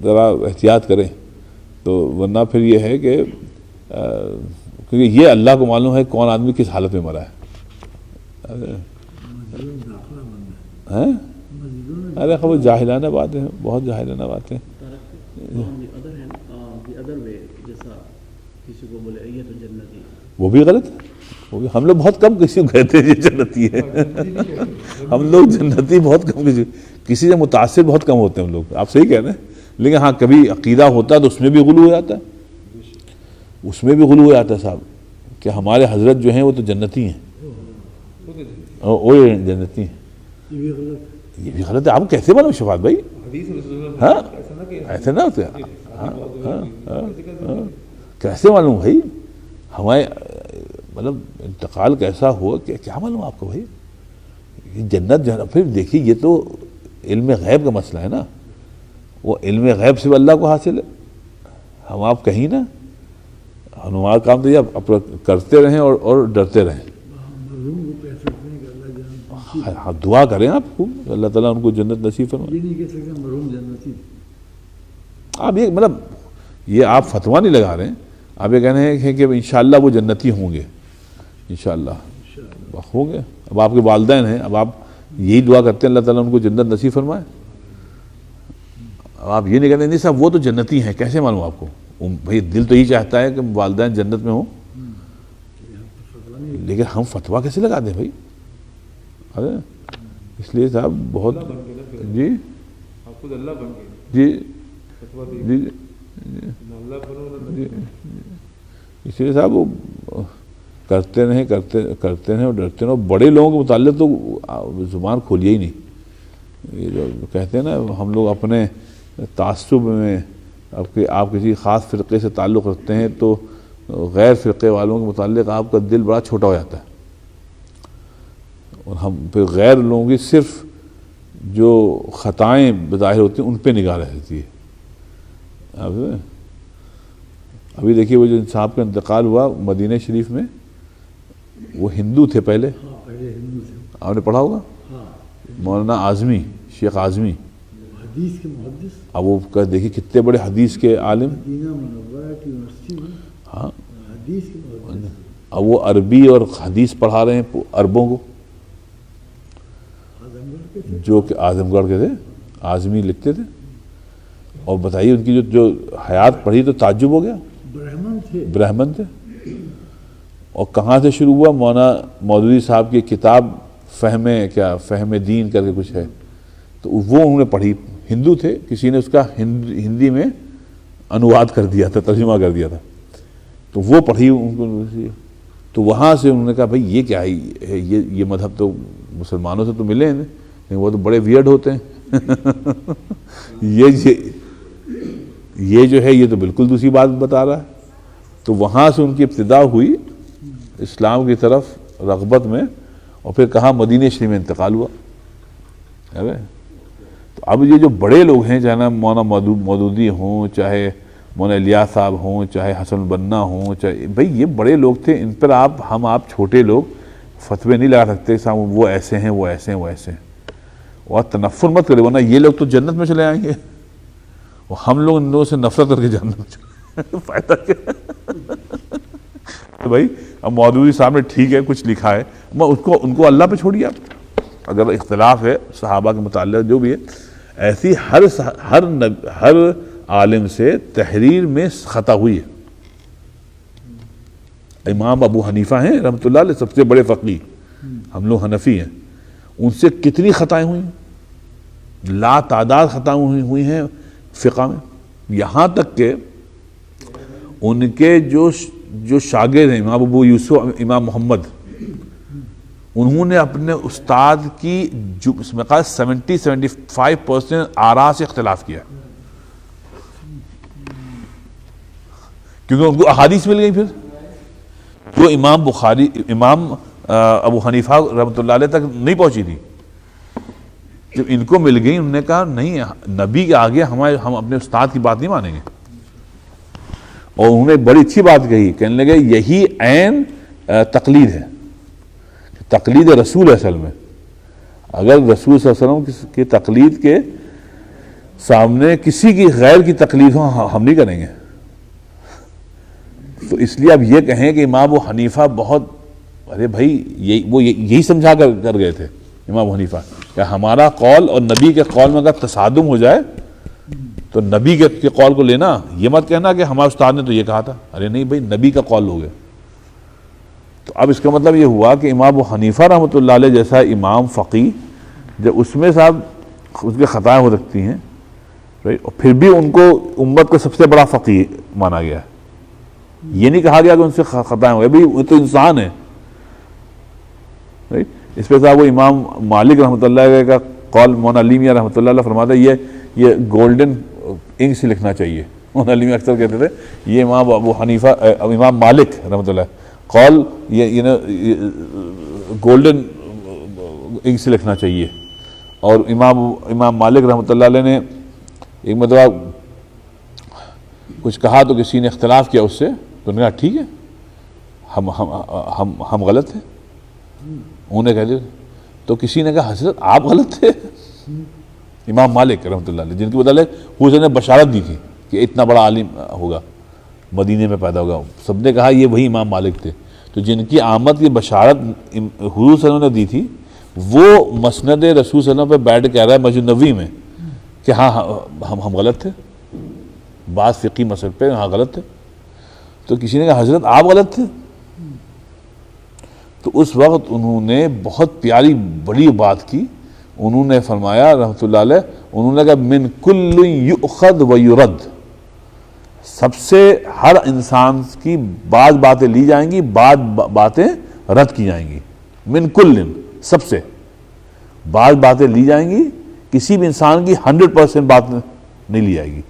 ذرا احتیاط کریں، تو ورنہ پھر یہ ہے کہ کیونکہ یہ اللہ کو معلوم ہے کون آدمی کس حالت میں مرا ہے. ارے خبر جاہلانہ باتیں ہیں، بہت جاہلانہ باتیں. وہ بھی غلط ہے، وہ بھی. ہم لوگ بہت کم کسی کو کہتے ہیں یہ جنتی ہے. ہم لوگ جنتی بہت کم کسی سے متاثر بہت کم ہوتے ہیں ہم لوگ. آپ صحیح کہہ رہے ہیں. لیکن ہاں کبھی عقیدہ ہوتا ہے تو اس میں بھی غلو ہو جاتا ہے، اس میں بھی غلو ہو جاتا ہے صاحب کہ ہمارے حضرت جو ہیں وہ تو جنتی ہیں، وہ جنتی ہیں. یہ بھی غلط ہے. آپ کیسے معلوم شفاعت بھائی؟ ہاں ایسے نہ ہوتے. کیسے معلوم بھائی؟ ہمارے مطلب انتقال کیسا ہوا کہ کیا معلوم آپ کو بھائی؟ جنت پھر دیکھیے یہ تو علم غیب کا مسئلہ ہے نا. وہ علم غیب سے اللہ کو حاصل ہے. ہم آپ کہیں نا ہمارا کام تو یہ اپنا کرتے رہیں اور ڈرتے رہیں. ہاں دعا کریں آپ کو اللہ تعالیٰ ان کو جنت نصیب فرمائے. آپ یہ مطلب یہ آپ فتویٰ نہیں لگا رہے ہیں، آپ یہ کہنے ہیں کہ انشاءاللہ وہ جنتی ہوں گے، انشاءاللہ ہوں گے. اب آپ کے والدین ہیں، اب آپ یہی دعا کرتے ہیں اللہ تعالیٰ ان کو جنت نصیب فرمائے. اب آپ یہ نہیں کہتے نہیں صاحب وہ تو جنتی ہیں، کیسے معلوم آپ کو؟ بھائی دل تو یہی چاہتا ہے کہ والدین جنت میں ہوں، لیکن ہم فتویٰ کیسے لگا دیں بھائی؟ ارے اس لیے صاحب بہت جی جی جی اس لیے صاحب وہ کرتے رہیں اور ڈرتے رہیں. بڑے لوگوں کے متعلق تو زبان کھولیے ہی نہیں. یہ جو کہتے ہیں نا ہم لوگ اپنے تعصب میں آپ کسی خاص فرقے سے تعلق رکھتے ہیں تو غیر فرقے والوں کے متعلق آپ کا دل بڑا چھوٹا ہو جاتا ہے، اور ہم پھر غیر لوگوں کی صرف جو خطائیں بظاہر ہوتی ہیں ان پہ نگاہ رہتی ہے. ابھی دیکھیے وہ جو صاحب کا انتقال ہوا مدینہ شریف میں، وہ ہندو تھے پہلے، آپ نے پڑھا ہوگا، مولانا اعظمی، شیخ اعظمی. اب وہ دیکھیے کتنے بڑے حدیث کے عالم. ہاں اب وہ عربی اور حدیث پڑھا رہے ہیں عربوں کو، جو کہ اعظم گڑھ کے تھے، اعظمی لکھتے تھے. اور بتائیے ان کی جو حیات پڑھی تو تعجب ہو گیا. برہمن تھے. اور کہاں سے شروع ہوا؟ مولانا مودودی صاحب کی کتاب فہم دین کر کے کچھ ہے، تو وہ انہوں نے پڑھی. ہندو تھے، کسی نے اس کا ہندی میں انواد کر دیا تھا، ترجمہ کر دیا تھا، تو وہ پڑھی ان کو. تو وہاں سے انہوں نے کہا بھائی یہ کیا ہے، یہ مذہب تو مسلمانوں سے تو ملے ہیں لیکن وہ تو بڑے ویئرڈ ہوتے ہیں. یہ جو ہے یہ تو بالکل دوسری بات بتا رہا ہے. تو وہاں سے ان کی ابتدا ہوئی اسلام کی طرف رغبت میں، اور پھر کہاں مدینہ شریف میں انتقال ہوا. تو اب یہ جو بڑے لوگ ہیں، چاہے نا مولانا مودودی ہوں، چاہے مولانا الیاس صاحب ہوں، چاہے حسن البنا ہوں، چاہے بھائی یہ بڑے لوگ تھے، ان پر آپ چھوٹے لوگ فتوے نہیں لگا سکتے صاحب وہ ایسے ہیں، وہ ایسے ہیں، وہ ایسے ہیں. اور تنفر مت کرے، ورنہ یہ لوگ تو جنت میں چلے آئیں گے اور ہم لوگ ان لوگوں سے نفرت کر کے جنت میں چلے. فائدہ کیا؟ تو بھائی اب مودودی صاحب نے ٹھیک ہے کچھ لکھا ہے، ان کو اللہ پہ چھوڑیے. آپ اگر اختلاف ہے صحابہ کے متعلق جو بھی ہے، ایسی ہر عالم سے تحریر میں خطا ہوئی ہے. امام ابو حنیفہ ہیں رحمۃ اللہ علیہ، سب سے بڑے فقیہ، ہم لوگ حنفی ہیں، ان سے کتنی خطائیں ہوئی ہیں، لا تعداد خطائیں ہوئی ہیں فقہ میں. یہاں تک کہ ان کے جو شاگرد ہیں امام ابو یوسف، امام محمد، انہوں نے اپنے استاد کی جو اس میں 70-75% آراء سے اختلاف کیا، کیونکہ ان کو احادیث مل گئی. پھر جو امام ابو حنیفہ رحمۃ اللہ علیہ تک نہیں پہنچی تھی، جب ان کو مل گئی انہوں نے کہا نہیں، نبی کے آگے ہم اپنے استاد کی بات نہیں مانیں گے. اور انہوں نے بڑی اچھی بات کہی، کہنے لگے یہی عین تقلید ہے، تقلید رسول ہے اصل میں. اگر رسول صلی اللہ علیہ وسلم کی تقلید کے سامنے کسی کی غیر کی تقلید ہو ہم نہیں کریں گے. تو اس لیے اب یہ کہیں کہ امام ابو حنیفہ بہت، ارے بھائی وہ یہی سمجھا کر گئے تھے امام ابو حنیفہ کہ ہمارا قول اور نبی کے قول میں اگر تصادم ہو جائے تو نبی کے قول کو لینا، یہ مت کہنا کہ ہمارے استاد نے تو یہ کہا تھا. ارے نہیں بھائی، نبی کا قول ہو گیا. تو اب اس کا مطلب یہ ہوا کہ امام ابو حنیفہ رحمۃ اللہ علیہ جیسا امام فقی، جب اس میں صاحب اس کی خطائیں ہو سکتی ہیں، اور پھر بھی ان کو امت کو سب سے بڑا فقی مانا گیا ہے. یہ نہیں کہا گیا کہ ان سے خطائیں ہو گئی، بھائی وہ تو انسان ہے. اس پہ صاحب وہ امام مالک رحمۃ اللہ علیہ کا قول مولانا علی میاں رحمۃ اللہ علیہ فرماتا ہے یہ گولڈن انک سے لکھنا چاہیے. مولانا علی میاں اکثر کہتے تھے یہ امام ابو حنیفہ امام مالک رحمۃ اللہ قول یہ گولڈن انک سے لکھنا چاہیے. اور امام مالک رحمۃ اللہ علیہ نے ایک مرتبہ کچھ کہا تو کسی نے اختلاف کیا اس سے، تو انہوں نے کہا ٹھیک ہے ہم غلط ہیں. انہوں نے کہہ دیا تو کسی نے کہا حضرت آپ غلط تھے. امام مالک رحمۃ اللہ علیہ جن کی بدلے حضور نے بشارت دی تھی کہ اتنا بڑا عالم ہوگا، مدینے میں پیدا ہوگا، سب نے کہا یہ وہی امام مالک تھے. تو جن کی آمد کی بشارت حضور صلی اللہ علیہ وسلم نے دی تھی، وہ مسند رسول صلی اللہ علیہ وسلم پہ بیٹھ کے کہہ رہا ہے مسجد نبوی میں کہ ہاں ہم غلط تھے، بعض فقی مسئلے پہ ہاں غلط تھے. تو کسی نے کہا حضرت آپ غلط تھے. تو اس وقت انہوں نے بہت پیاری بڑی بات کی. انہوں نے فرمایا رحمۃ اللہ علیہ، انہوں نے کہا من کل یؤخذ و یرد، سب سے ہر انسان کی بعض باتیں لی جائیں گی، بعض باتیں رد کی جائیں گی. من کل، سب سے بعض باتیں لی جائیں گی، کسی بھی انسان کی 100% بات نہیں لی جائے گی.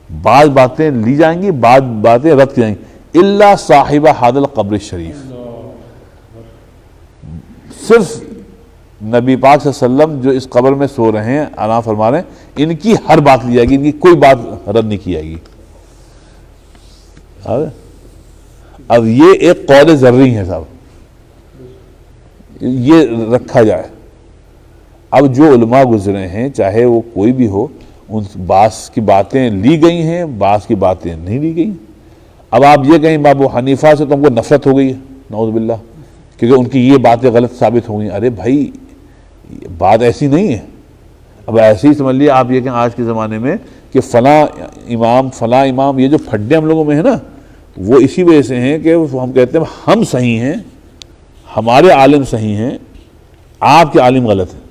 بعض باتیں لی جائیں گی، بعض باتیں رد کی جائیں گی. الا صاحب ھذا القبر الشریف، صرف نبی پاک صلی اللہ علیہ وسلم جو اس قبر میں سو رہے ہیں آرام فرما رہے ہیں، ان کی ہر بات لی جائے گی، ان کی کوئی بات رد نہیں کی جائے گی. اب یہ ایک قول ذری ہے صاحب، یہ رکھا جائے. اب جو علماء گزرے ہیں چاہے وہ کوئی بھی ہو، ان بعض کی باتیں لی گئی ہیں، بعض کی باتیں نہیں لی گئی. اب آپ یہ کہیں ابو حنیفہ سے تو ہم کو نفرت ہو گئی ہے نعوذ باللہ، کیونکہ ان کی یہ باتیں غلط ثابت ہو گئی. ارے بھائی بات ایسی نہیں ہے. اب ایسے ہی سمجھ لیے آپ یہ کہ آج کے زمانے میں کہ فلاں امام یہ جو پھڈے ہم لوگوں میں ہیں نا، وہ اسی وجہ سے ہیں کہ ہم کہتے ہیں ہم صحیح ہیں، ہمارے عالم صحیح ہیں، آپ کے عالم غلط ہیں.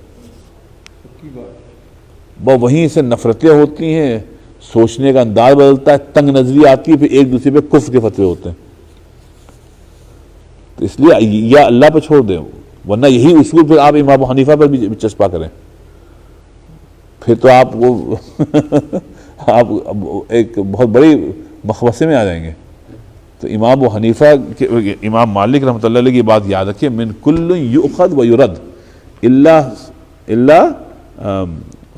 وہیں سے نفرتیں ہوتی ہیں، سوچنے کا انداز بدلتا ہے، تنگ نظری آتی ہے، پھر ایک دوسرے پہ کفر کے فتوے ہوتے ہیں. تو اس لیے یا اللہ پہ چھوڑ دیں، ورنہ یہی اصول پھر آپ امام ابو حنیفہ پر بھی چسپا کریں، پھر تو آپ وہ آپ ایک بہت بڑی مخمصے میں آ جائیں گے. تو امام ابو حنیفہ امام مالک رحمۃ اللہ علیہ کی بات یاد رکھیے، من کل یؤخذ و یرد الا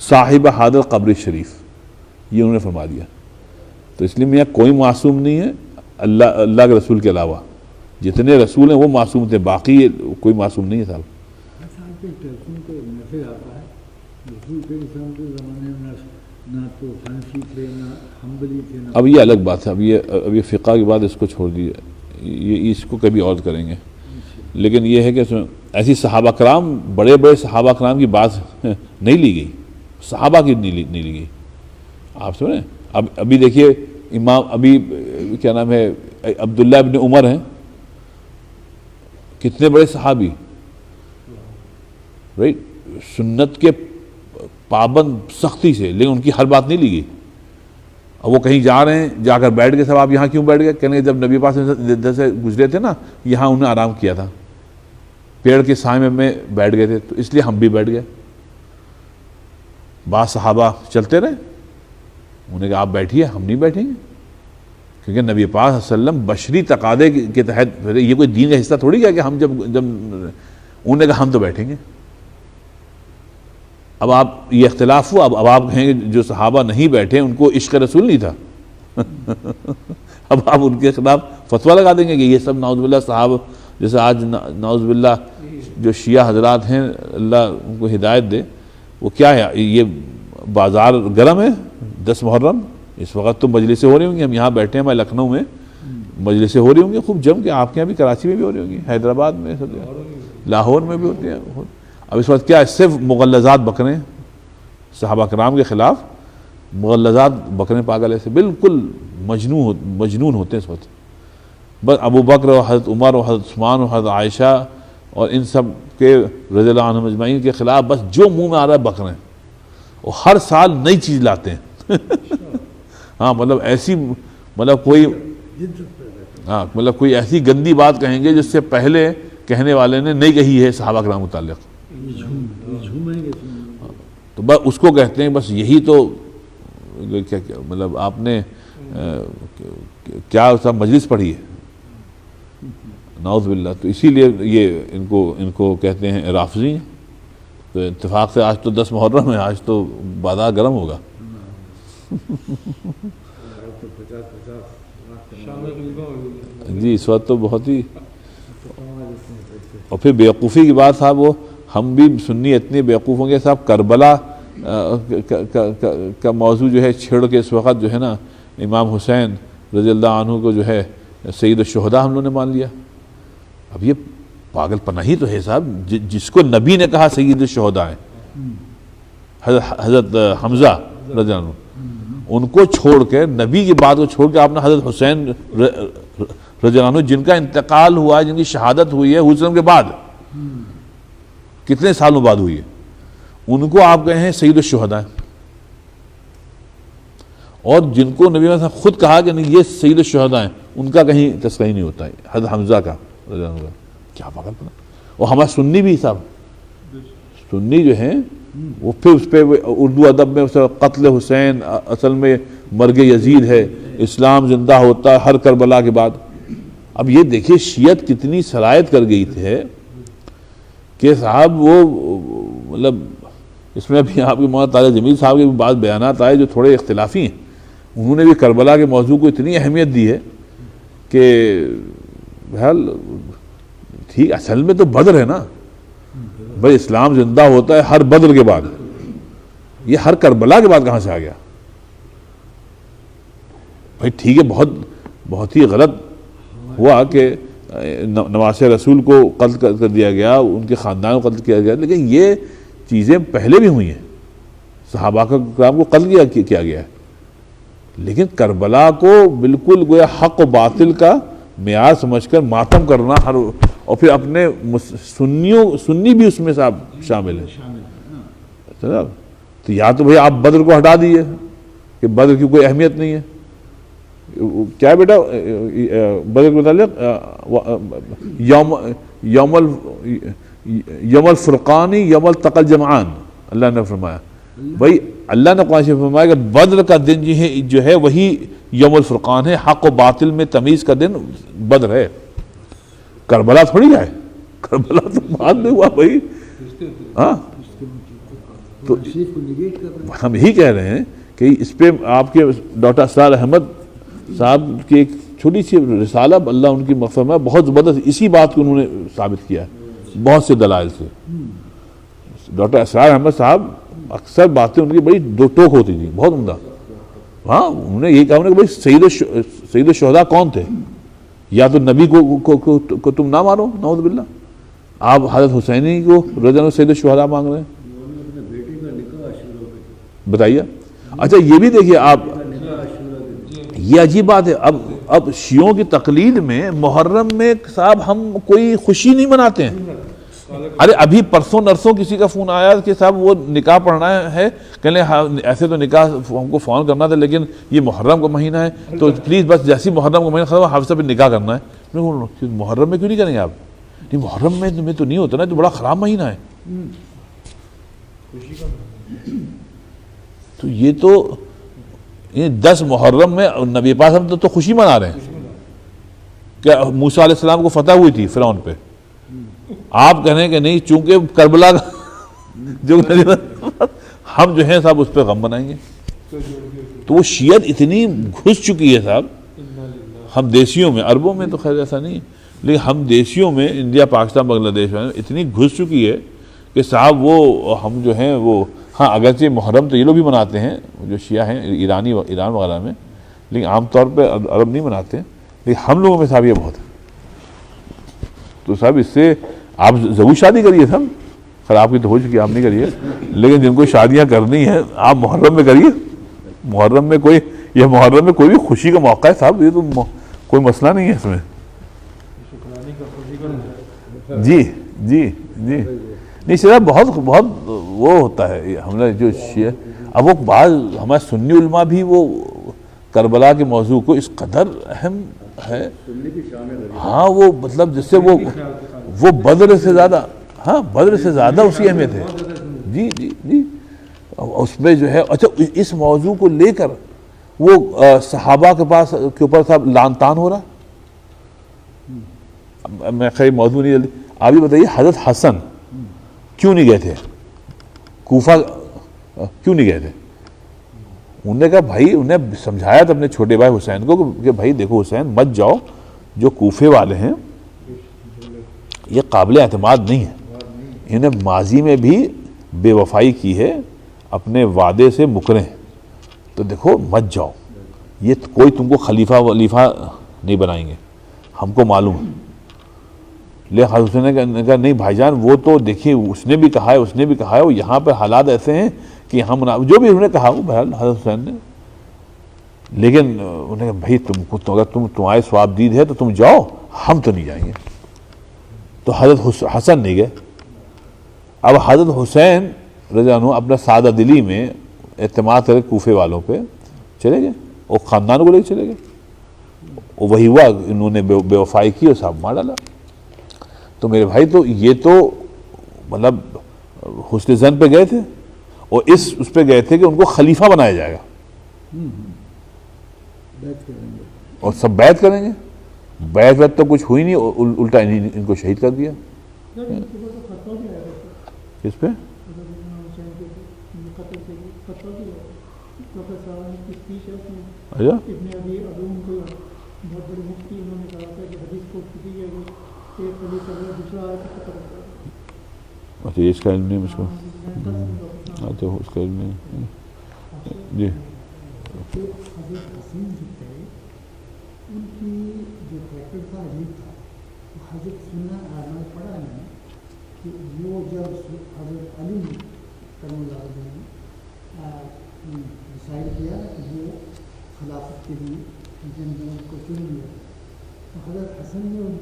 صاحب ھذا القبر الشریف، یہ انہوں نے فرما دیا. تو اس لیے میاں کوئی معصوم نہیں ہے اللہ کے رسول کے علاوہ. جتنے رسول ہیں وہ معصوم تھے، باقی کوئی معصوم نہیں ہے صاحب. اب یہ الگ بات ہے، اب یہ فقہ کی بات اس کو چھوڑ دیجیے، یہ اس کو کبھی اور کریں گے. لیکن یہ ہے کہ ایسی صحابہ کرام، بڑے بڑے صحابہ کرام کی بات نہیں لی گئی، صحابہ کی نہیں لی گئی. آپ سنیں ابھی دیکھیے امام ابھی کیا نام ہے عبداللہ ابن عمر ہیں، کتنے بڑے صحابی، رائٹ، سنت کے پابند سختی سے، لیکن ان کی ہر بات نہیں لی گئی. اب وہ کہیں جا رہے ہیں، جا کر بیٹھ گئے، صاحب آپ یہاں کیوں بیٹھ گئے؟ کہنے جب نبی پاک ادھر سے گزرے تھے نا، یہاں انہیں آرام کیا تھا، پیڑ کے سائے میں بیٹھ گئے تھے، تو اس لیے ہم بھی بیٹھ گئے. بعض صحابہ چلتے رہے، انہوں نے کہا آپ بیٹھیے، ہم نہیں بیٹھیں گے، کیونکہ نبی پاک صلی اللہ علیہ وسلم بشری تقاضے کے تحت، یہ کوئی دین کا حصہ تھوڑی کیا کہ ہم جب انہوں نے کہا ہم تو بیٹھیں گے. اب آپ یہ اختلاف ہوا، اب آپ کہیں گے جو صحابہ نہیں بیٹھے ان کو عشق رسول نہیں تھا. اب آپ ان کے خلاف فتویٰ لگا دیں گے کہ یہ سب نعوذ باللہ جیسے آج نعوذ باللہ جو شیعہ حضرات ہیں اللہ ان کو ہدایت دے، وہ کیا ہے، یہ بازار گرم ہے 10 محرم، اس وقت تو مجلسیں ہو رہی ہوں گی، ہم یہاں بیٹھے ہیں، میں لکھنؤ میں، مجلسیں ہو رہی ہوں گی خوب جم کے، آپ کے یہاں بھی کراچی میں بھی ہو رہی ہوں گی، حیدرآباد میں، لاہور میں بھی ہوتی ہیں۔ اب اس وقت کیا ہے، صرف مغلظات بکریں صحابہ کرام کے خلاف، مغلظات بکریں پاگل ایسے بالکل مجنون ہوتے ہیں اس وقت، بس ابو بکر اور حضرت عمر اور حضرت عثمان اور حضرت عائشہ اور ان سب کے رضی اللہ عنہم اجمعین کے خلاف بس جو منہ میں آ رہا ہے بک رہے ہیں، اور ہر سال نئی چیز لاتے ہیں ہاں مطلب ایسی مطلب کوئی ایسی گندی بات کہیں گے جس سے پہلے کہنے والے نے نہیں کہی ہے صحابہ کرام متعلق، تو بس اس کو کہتے ہیں بس یہی تو کیا مطلب آپ نے کیا سب مجلس پڑھی ہے، نعوذ باللہ۔ تو اسی لیے یہ ان کو کہتے ہیں رافضی ہیں۔ تو اتفاق سے آج تو 10 محرم ہے، آج تو بازار گرم ہوگا جی اس وقت تو بہت ہی، اور پھر بیوقوفی کی بات صاحب، وہ ہم بھی سنی اتنے بیوقوف ہوں گے صاحب، کربلا کا موضوع جو ہے چھیڑ کے اس وقت جو ہے نا امام حسین رضی اللہ عنہ کو جو ہے سید الشہداء ہم لوگوں نے مان لیا۔ اب یہ پاگل پناہی تو ہے صاحب، جس کو نبی نے کہا سید الشہداء ہیں، حضرت حمزہ رضی اللہ عنہ، ان کو چھوڑ کے، نبی کی بات کو چھوڑ کے آپ نے حضرت حسین رضی اللہ عنہ جن کا انتقال ہوا ہے، جن کی شہادت ہوئی ہے حسین کے بعد، کتنے سالوں بعد ہوئی ہے، ان کو آپ کہے ہیں سید الشہداء، اور جن کو نبی نے خود کہا کہ نہیں یہ سید الشہداء ہیں، ان کا کہیں تذکرہ نہیں ہوتا ہے، حضرت حمزہ کا رضی اللہ عنہ کا۔ کیا پاگل پنا! اور ہمارے سنی بھی صاحب، سنی جو ہیں وہ پھر اس پہ اردو ادب میں قتل حسین اصل میں مرگ یزید ہے، اسلام زندہ ہوتا ہے ہر کربلا کے بعد۔ اب یہ دیکھیے شیعت کتنی سرایت کر گئی تھے کہ صاحب وہ مطلب اس میں ابھی آپ کے مولانا طارق جمیل صاحب کے بھی بعض بیانات آئے جو تھوڑے اختلافی ہیں، انہوں نے بھی کربلا کے موضوع کو اتنی اہمیت دی ہے کہ بہرحال ٹھیک، اصل میں تو بدر ہے نا بھائی، اسلام زندہ ہوتا ہے ہر بدر کے بعد، یہ ہر کربلا کے بعد کہاں سے آ گیا بھائی؟ ٹھیک ہے، بہت ہی غلط ہوا کہ نواسے رسول کو قتل کر دیا گیا، ان کے خاندان کو قتل کیا گیا، لیکن یہ چیزیں پہلے بھی ہوئی ہیں، صحابہ کرام کو قتل کیا گیا ہے، لیکن کربلا کو بالکل گویا حق و باطل کا معیار سمجھ کر ماتم کرنا، اور پھر اپنے سنی بھی اس میں صاحب شامل ہے، تو یا تو بھئی آپ بدر کو ہٹا دیئے کہ بدر کی کوئی اہمیت نہیں ہے، کیا ہے بیٹا بدر کے متعلق یوم الفرقانی یوم التقى الجمعان، اللہ نے فرمایا بھائی، اللہ نے قرآن شریف میں فرمایا کہ بدر کا دن جو ہے وہی یوم الفرقان ہے، حق و باطل میں تمیز کا دن بدر ہے، کربلا تھوڑی ہے، کربلا تو بعد میں ہوا بھائی۔ ہاں تو ہم یہی کہہ رہے ہیں کہ اس پہ آپ کے ڈاکٹر اسرار احمد صاحب کی ایک چھوٹی سی رسالہ، اللہ ان کی مغفرت میں، بہت زبردست اسی بات کو انہوں نے ثابت کیا ہے بہت سے دلائل سے۔ ڈاکٹر اسرار احمد صاحب اکثر باتیں ان کی بڑی دو ٹوک ہوتی تھی، بہت عمدہ۔ ہاں انہوں نے یہی کہا کہ بھائی سید الشہداء کون تھے؟ یا تو نبی کو تم نہ مانو، نعوذ باللہ، آپ حضرت حسینی کو رضی اللہ سید الشہداء مانگ رہے ہیں، بتائیے۔ اچھا یہ بھی دیکھیے آپ، یہ عجیب بات ہے، اب شیعوں کی تقلید میں محرم میں صاحب ہم کوئی خوشی نہیں مناتے ہیں۔ ارے ابھی پرسوں نرسوں کسی کا فون آیا کہ صاحب وہ نکاح پڑھنا ہے، کہنے ایسے تو نکاح ہم کو فون کرنا تھا لیکن یہ محرم کا مہینہ ہے تو پلیز بس جیسی محرم کا مہینہ ختم حافظہ پہ نکاح کرنا ہے۔ محرم میں کیوں نہیں کریں گے آپ؟ نہیں محرم میں تو نہیں ہوتا نا، تو بڑا خراب مہینہ ہے۔ تو یہ تو 10 محرم میں نبی پاک ہم تو خوشی منا رہے ہیں کہ موسیٰ علیہ السلام کو فتح ہوئی تھی فرعون پہ، آپ کہہ رہے ہیں کہ نہیں چونکہ کربلا کا جو ہم جو ہیں صاحب اس پہ غم بنائیں گے۔ تو وہ شیعت اتنی گھس چکی ہے صاحب ہم دیسیوں میں، عربوں میں تو خیر ایسا نہیں، لیکن ہم دیشیوں میں انڈیا پاکستان بنگلہ دیش میں اتنی گھس چکی ہے کہ صاحب وہ ہم جو ہیں وہ ہاں اگرچہ محرم تو یہ لوگ بھی مناتے ہیں جو شیعہ ہیں ایران وغیرہ میں، لیکن عام طور پہ عرب نہیں مناتے ہیں، لیکن ہم لوگوں میں صاحب یہ بہت ہے. تو صاحب اس سے آپ ضرور شادی کریے صاحب، خیر آپ کی تو ہو چکی آپ نہیں کریے، لیکن جن کو شادیاں کرنی ہیں آپ محرم میں کریے. محرم میں کوئی بھی خوشی کا موقع ہے صاحب، یہ تو کوئی مسئلہ نہیں ہے اس میں. جی جی جی نہیں صاحب بہت وہ ہوتا ہے ہم نے جو شیعہ، اب وہ بعض ہمارے سنی علماء بھی وہ کربلا کے موضوع کو اس قدر اہم ہے، ہاں وہ مطلب جس سے وہ بدر سے زیادہ، ہاں بدر سے زیادہ اس کی اہمیت ہے. جی جی جی اس میں جو ہے اچھا اس موضوع کو لے کر وہ صحابہ کے اوپر صاحب لعن طعن ہو رہا. میں خیر موضوع نہیں جلدی آپ یہ بتائیے حضرت حسن کیوں نہیں گئے تھے کوفہ، کیوں نہیں گئے تھے؟ انہوں نے کہا بھائی، انہیں سمجھایا تھا اپنے چھوٹے بھائی حسین کو کہ بھائی دیکھو حسین مت جاؤ، جو کوفے والے ہیں یہ قابل اعتماد نہیں ہے، انہیں ماضی میں بھی بے وفائی کی ہے، اپنے وعدے سے مکرے ہیں، تو دیکھو مت جاؤ، یہ کوئی تم کو خلیفہ ولیفہ نہیں بنائیں گے، ہم کو معلوم ہے. لیکن حضرت حسین نے کہا نہیں بھائی جان وہ تو دیکھیے اس نے بھی کہا ہے وہ یہاں پہ حالات ایسے ہیں کہ ہم جو بھی انہوں نے کہا وہ بہرحال حضرت حسین نے، لیکن انہوں نے کہا بھائی اگر تمہارے ثواب دید ہے تو تم جاؤ، ہم تو نہیں جائیں گے. تو حضرت حسن نہیں گئے. اب حضرت حسین رضی اللہ عنہ اپنا سادہ دلی میں اعتماد کر کوفے والوں پہ چلے گئے، وہ خاندان کو لے کے چلے گئے، وہی ہوا انہوں نے بے وفائی کی اور صاحب مار ڈالا. تو میرے بھائی تو یہ تو مطلب حسن ظن پہ گئے تھے، اور اس پہ گئے تھے کہ ان کو خلیفہ بنایا جائے گا اور سب بیعت کریں گے. بیعت تو کچھ ہوئی نہیں، الٹا ان کو شہید کر دیا. اس پہ اچھا اچھا اس کا علم نہیں مجھ کو، اچھا اس کا علم نہیں. جی حضرت حسین جو تھے ان کی جو کریکٹر تھا عجیب تھا. حضرت سننا میں پڑھا ہے کہ وہ جب حضرت علی کرم اللہ علیہ نے ڈسائڈ کیا کہ وہ خلافت کے لیے ان کو چن لیا، تو حضرت حسن نے ان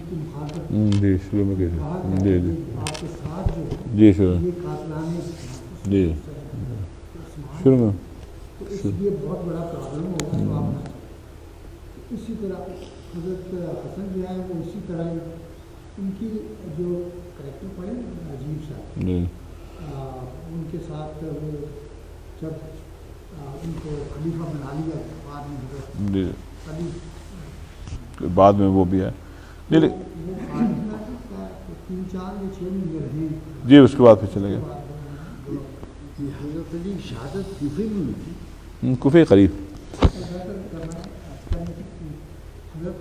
کی مخالفت جی شروع میں کہا جی کہ آپ کے ساتھ جو جی شروع یہ قاتلان جی شروع میں تو اس لیے بہت بڑا پرابلم ہوگا. تو آپ اسی طرح حضرت حسن جو ہے وہ اسی طرح ان کی جو کریکٹر پڑے عجیب سا، ان کے ساتھ وہ جب ان کو خلیفہ بنا لیا بعد میں حضرت علی بعد میں وہ بھی ہے وہ 3-4 یا 6 مہینے رہے. جی اس کے بعد پھر چلے گئے حضرت علی شہادت کوفے میں ہوئی تھی، کوفے قریب. حضرت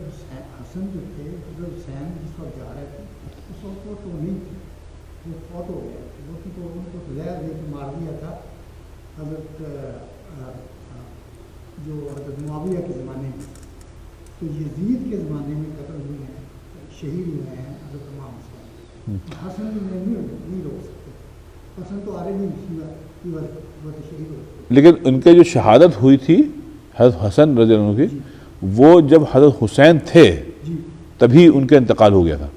حسن جو تھے، حضرت حسین جس وقت جا رہے تھے اس وقت وہ تو نہیں تھے، وہ فوت ہو گئے، وہ تو ان کو زہر دے کے مار دیا تھا حضرت جو حضرت معاویہ کے زمانے میں. تو یزید کے زمانے میں قتل ہوئے ہیں، شہید ہوئے ہیں حضرت امام حسین. حسن نہیں روک سکتے، حسن تو آرے شہید ہو. لیکن ان کے جو شہادت ہوئی تھی حضرت حسن رضی اللہ عنہ کی، وہ جب حضرت حسین تھے تبھی ان کا انتقال ہو گیا تھا.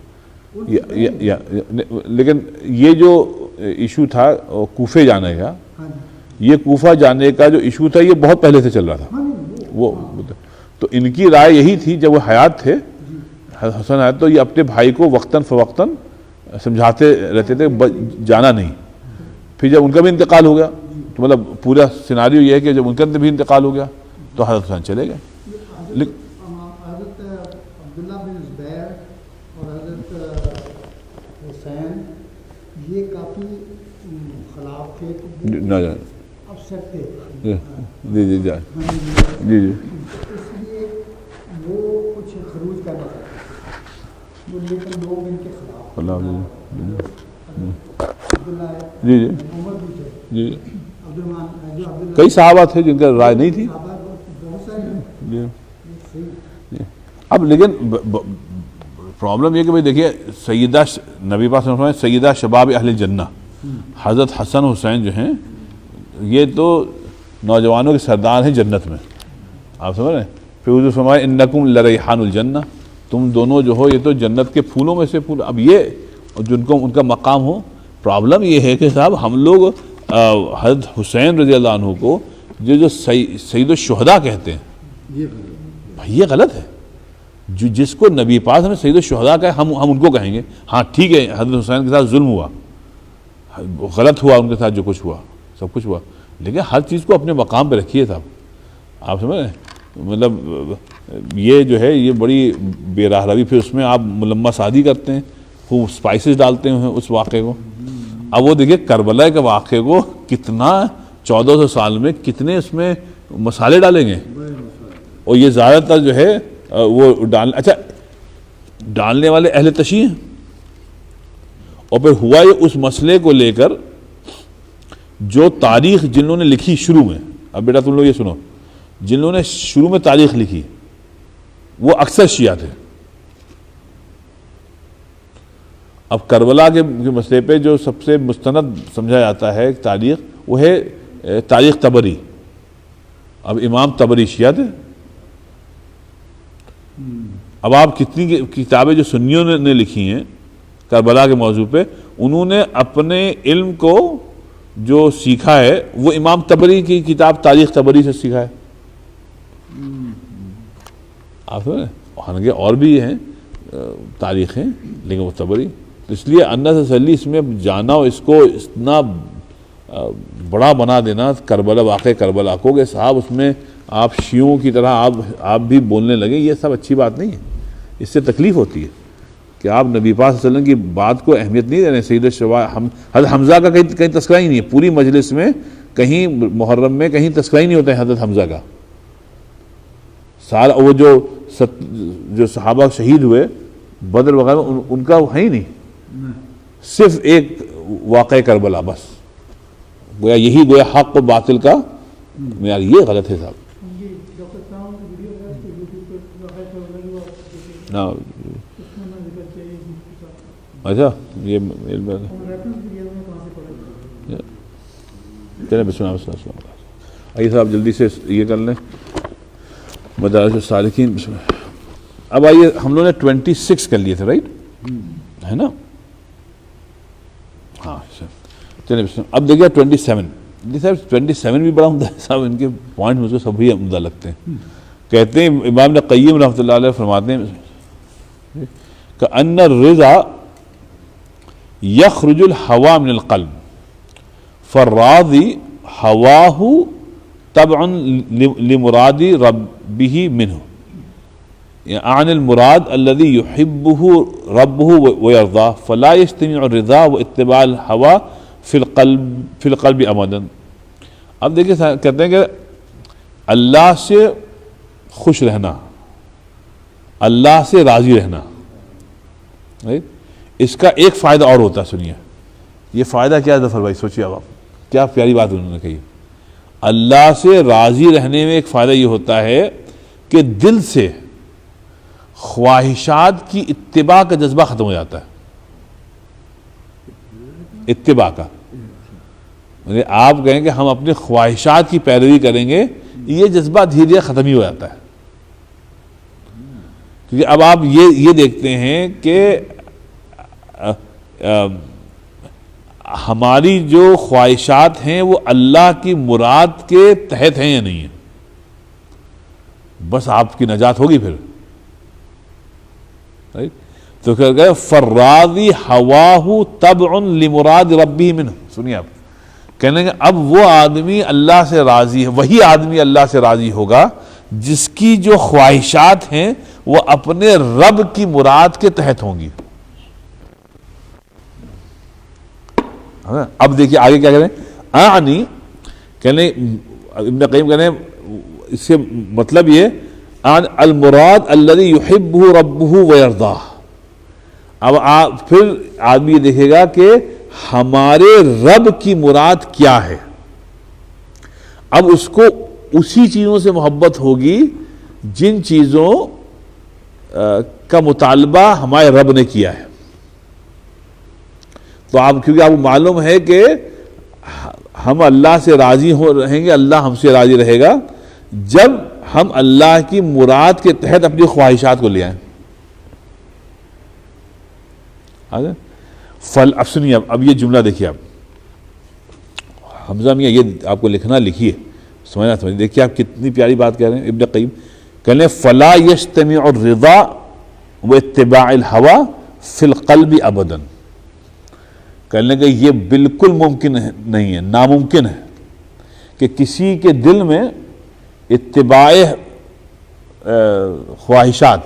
لیکن یہ جو ایشو تھا کوفے جانے کا، یہ کوفہ جانے کا جو ایشو تھا یہ بہت پہلے سے چل رہا تھا. وہ تو ان کی رائے یہی تھی جب وہ حیات تھے حسن حیات، تو یہ اپنے بھائی کو وقتاً فوقتاً سمجھاتے رہتے تھے جانا نہیں. پھر جب ان کا بھی انتقال ہو گیا تو مطلب پورا سیناریو یہ ہے کہ جب ان کا بھی انتقال ہو گیا تو حضرت حسین چلے گئے. حضرت عبداللہ بن زبیر اور حضرت حسین یہ کافی خلاف تھے، اپسیٹ تھے. جی جی جی جی جی اس لیے وہ کچھ خروج کرنا چاہتے تھے. لیکن لوگ ان کے خلاف اللہ عبداللہ جی جی عمر بھی تھے، جی عبدالرحمان جو عبداللہ کئی صحابہ تھے جن کا رائے نہیں تھی. صحابہ بہت سارے ہیں. جی صحیح. اب لیکن پرابلم یہ کہ بھائی دیکھیے سیدہ نبی پاک صلی اللہ علیہ وسلم سیدہ شباب اہل جنہ حضرت حسن حسین جو ہیں یہ تو نوجوانوں کے سردار ہیں جنت میں. آپ سمجھ رہے ہیں؟ پھر حضور فرمائے انکم لریحان الجنہ، تم دونوں جو ہو یہ تو جنت کے پھولوں میں سے پھول. اب یہ جن کو ان کا مقام ہو. پرابلم یہ ہے کہ صاحب ہم لوگ حضرت حسین رضی اللہ عنہ کو جو سید الشہداء کہتے ہیں، یہ غلط ہے. جس کو نبی پاک نے سید الشہداء کہا ہم ان کو کہیں گے. ہاں ٹھیک ہے حضرت حسین کے ساتھ ظلم ہوا، غلط ہوا ان کے ساتھ جو کچھ ہوا، سب کچھ ہوا، لیکن ہر چیز کو اپنے مقام پہ رکھیے صاحب. آپ سمجھ رہے ہیں؟ مطلب یہ جو ہے یہ بڑی بے راہ روی. پھر اس میں آپ ملمہ سازی کرتے ہیں، خوب سپائسز ڈالتے ہیں اس واقعے کو. اب وہ دیکھیے کربلا کے واقعے کو کتنا 1400 سال میں کتنے اس میں مسالے ڈالیں گے، اور یہ زیادہ تر جو ہے وہ ڈالنے والے اہل تشیع ہیں. اور پھر ہوا یہ اس مسئلے کو لے کر جو تاریخ جنہوں نے لکھی شروع میں، اب بیٹا تم لوگ یہ سنو، جنہوں نے شروع میں تاریخ لکھی وہ اکثر شیعہ تھے. اب کربلا کے مسئلے پہ جو سب سے مستند سمجھا جاتا ہے تاریخ وہ ہے تاریخ طبری. اب امام طبری شیعہ تھے. اب آپ کتنی کتابیں جو سنیوں نے لکھی ہیں کربلا کے موضوع پہ، انہوں نے اپنے علم کو جو سیکھا ہے وہ امام طبری کی کتاب تاریخ طبری سے سیکھا ہے. آپ سمجھیں؟ حالانکہ اور بھی ہیں تاریخیں لیکن وہ طبری. اس لیے انا تسلی اس میں جانا اور اس کو اتنا بڑا بنا دینا کربلا، واقع کربلا کو کہ صاحب اس میں آپ شیعوں کی طرح آپ بھی بولنے لگیں، یہ سب اچھی بات نہیں ہے. اس سے تکلیف ہوتی ہے کہ آپ نبی پاک صلی اللہ علیہ وسلم کی بات کو اہمیت نہیں دے رہے. سید الشباب حضرت حمزہ کا کہیں تذکرہ ہی نہیں ہے پوری مجلس میں، کہیں محرم میں کہیں تذکرہ ہی نہیں ہوتا ہے حضرت حمزہ کا. سارا وہ جو صحابہ شہید ہوئے بدر وغیرہ ان کا ہے ہی نہیں، صرف ایک واقع کربلا بس. گویا یہی گویا حق و باطل کا معیار. یہ غلط ہے صاحب. اچھا یہ چلیں بسم اللہ. آئیے صاحب جلدی سے یہ کر لیں مدارج السالکین. بسم اللہ. اب آئیے ہم لوگوں نے 26 کر لیے تھے رائٹ ہے نا؟ ہاں چلیں بسم اللہ. اب دیکھیے 27 بھی بڑا عمدہ ہے صاحب. ان کے پوائنٹ مجھ کو سبھی عمدہ لگتے ہیں. کہتے ہیں امام ابن قیم رحمۃ اللہ علیہ فرماتے ہیں کہ ان الرضا یخرج الہوا من القلب فالراضی ہواہ تبع لمراد ربہ منہ عن المراد الذي يحبه ربه ويرضاه فلا يجتمع الرضا واتباع الهوى في القلب ابدا. اب دیکھیں کہتے ہیں کہ اللہ سے خوش رہنا، اللہ سے راضی رہنا، اس کا ایک فائدہ اور ہوتا ہے. سنیے یہ فائدہ کیا ہے ظفر بھائی، سوچیے اب آپ کیا پیاری بات انہوں نے کہی. اللہ سے راضی رہنے میں ایک فائدہ یہ ہوتا ہے کہ دل سے خواہشات کی اتباع کا جذبہ ختم ہو جاتا ہے. اتباع کا آپ کہیں کہ ہم اپنے خواہشات کی پیروی کریں گے، یہ جذبہ دھیرے دھیرے ختم ہی ہو جاتا ہے. کیونکہ اب آپ یہ دیکھتے ہیں کہ ہماری جو خواہشات ہیں وہ اللہ کی مراد کے تحت ہیں یا نہیں ہیں. بس آپ کی نجات ہوگی پھر. تو کہہ گئے فالراضی ہواہ تبع لمراد ربہ منہ. سنیے آپ کہنے کہ اب وہ آدمی اللہ سے راضی ہے، وہی آدمی اللہ سے راضی ہوگا جس کی جو خواہشات ہیں وہ اپنے رب کی مراد کے تحت ہوں گی. اب دیکھیے آگے کیا کریں. اعنی کہنے ابن قیم کہنے اس سے مطلب یہ المراد الذی یحبہ ربہ ویرضاہ، اب آپ پھر آدمی یہ دیکھے گا کہ ہمارے رب کی مراد کیا ہے. اب اس کو اسی چیزوں سے محبت ہوگی جن چیزوں کا مطالبہ ہمارے رب نے کیا ہے. تو آپ کیونکہ آپ کو معلوم ہے کہ ہم اللہ سے راضی رہیں گے, اللہ ہم سے راضی رہے گا جب ہم اللہ کی مراد کے تحت اپنی خواہشات کو لے آئیں. اب سنیے, اب یہ جملہ دیکھیے, آپ حمزہ میاں یہ آپ کو لکھنا لکھیے, سمجھنا سمجھیں. دیکھیے آپ کتنی پیاری بات کہہ رہے ہیں. ابن قیم کہنے فلا یجتمع الرضا واتباع الہوى فی القلب ابدا. کہنے کہ یہ بالکل ممکن نہیں ہے, ناممکن ہے کہ کسی کے دل میں اتباع خواہشات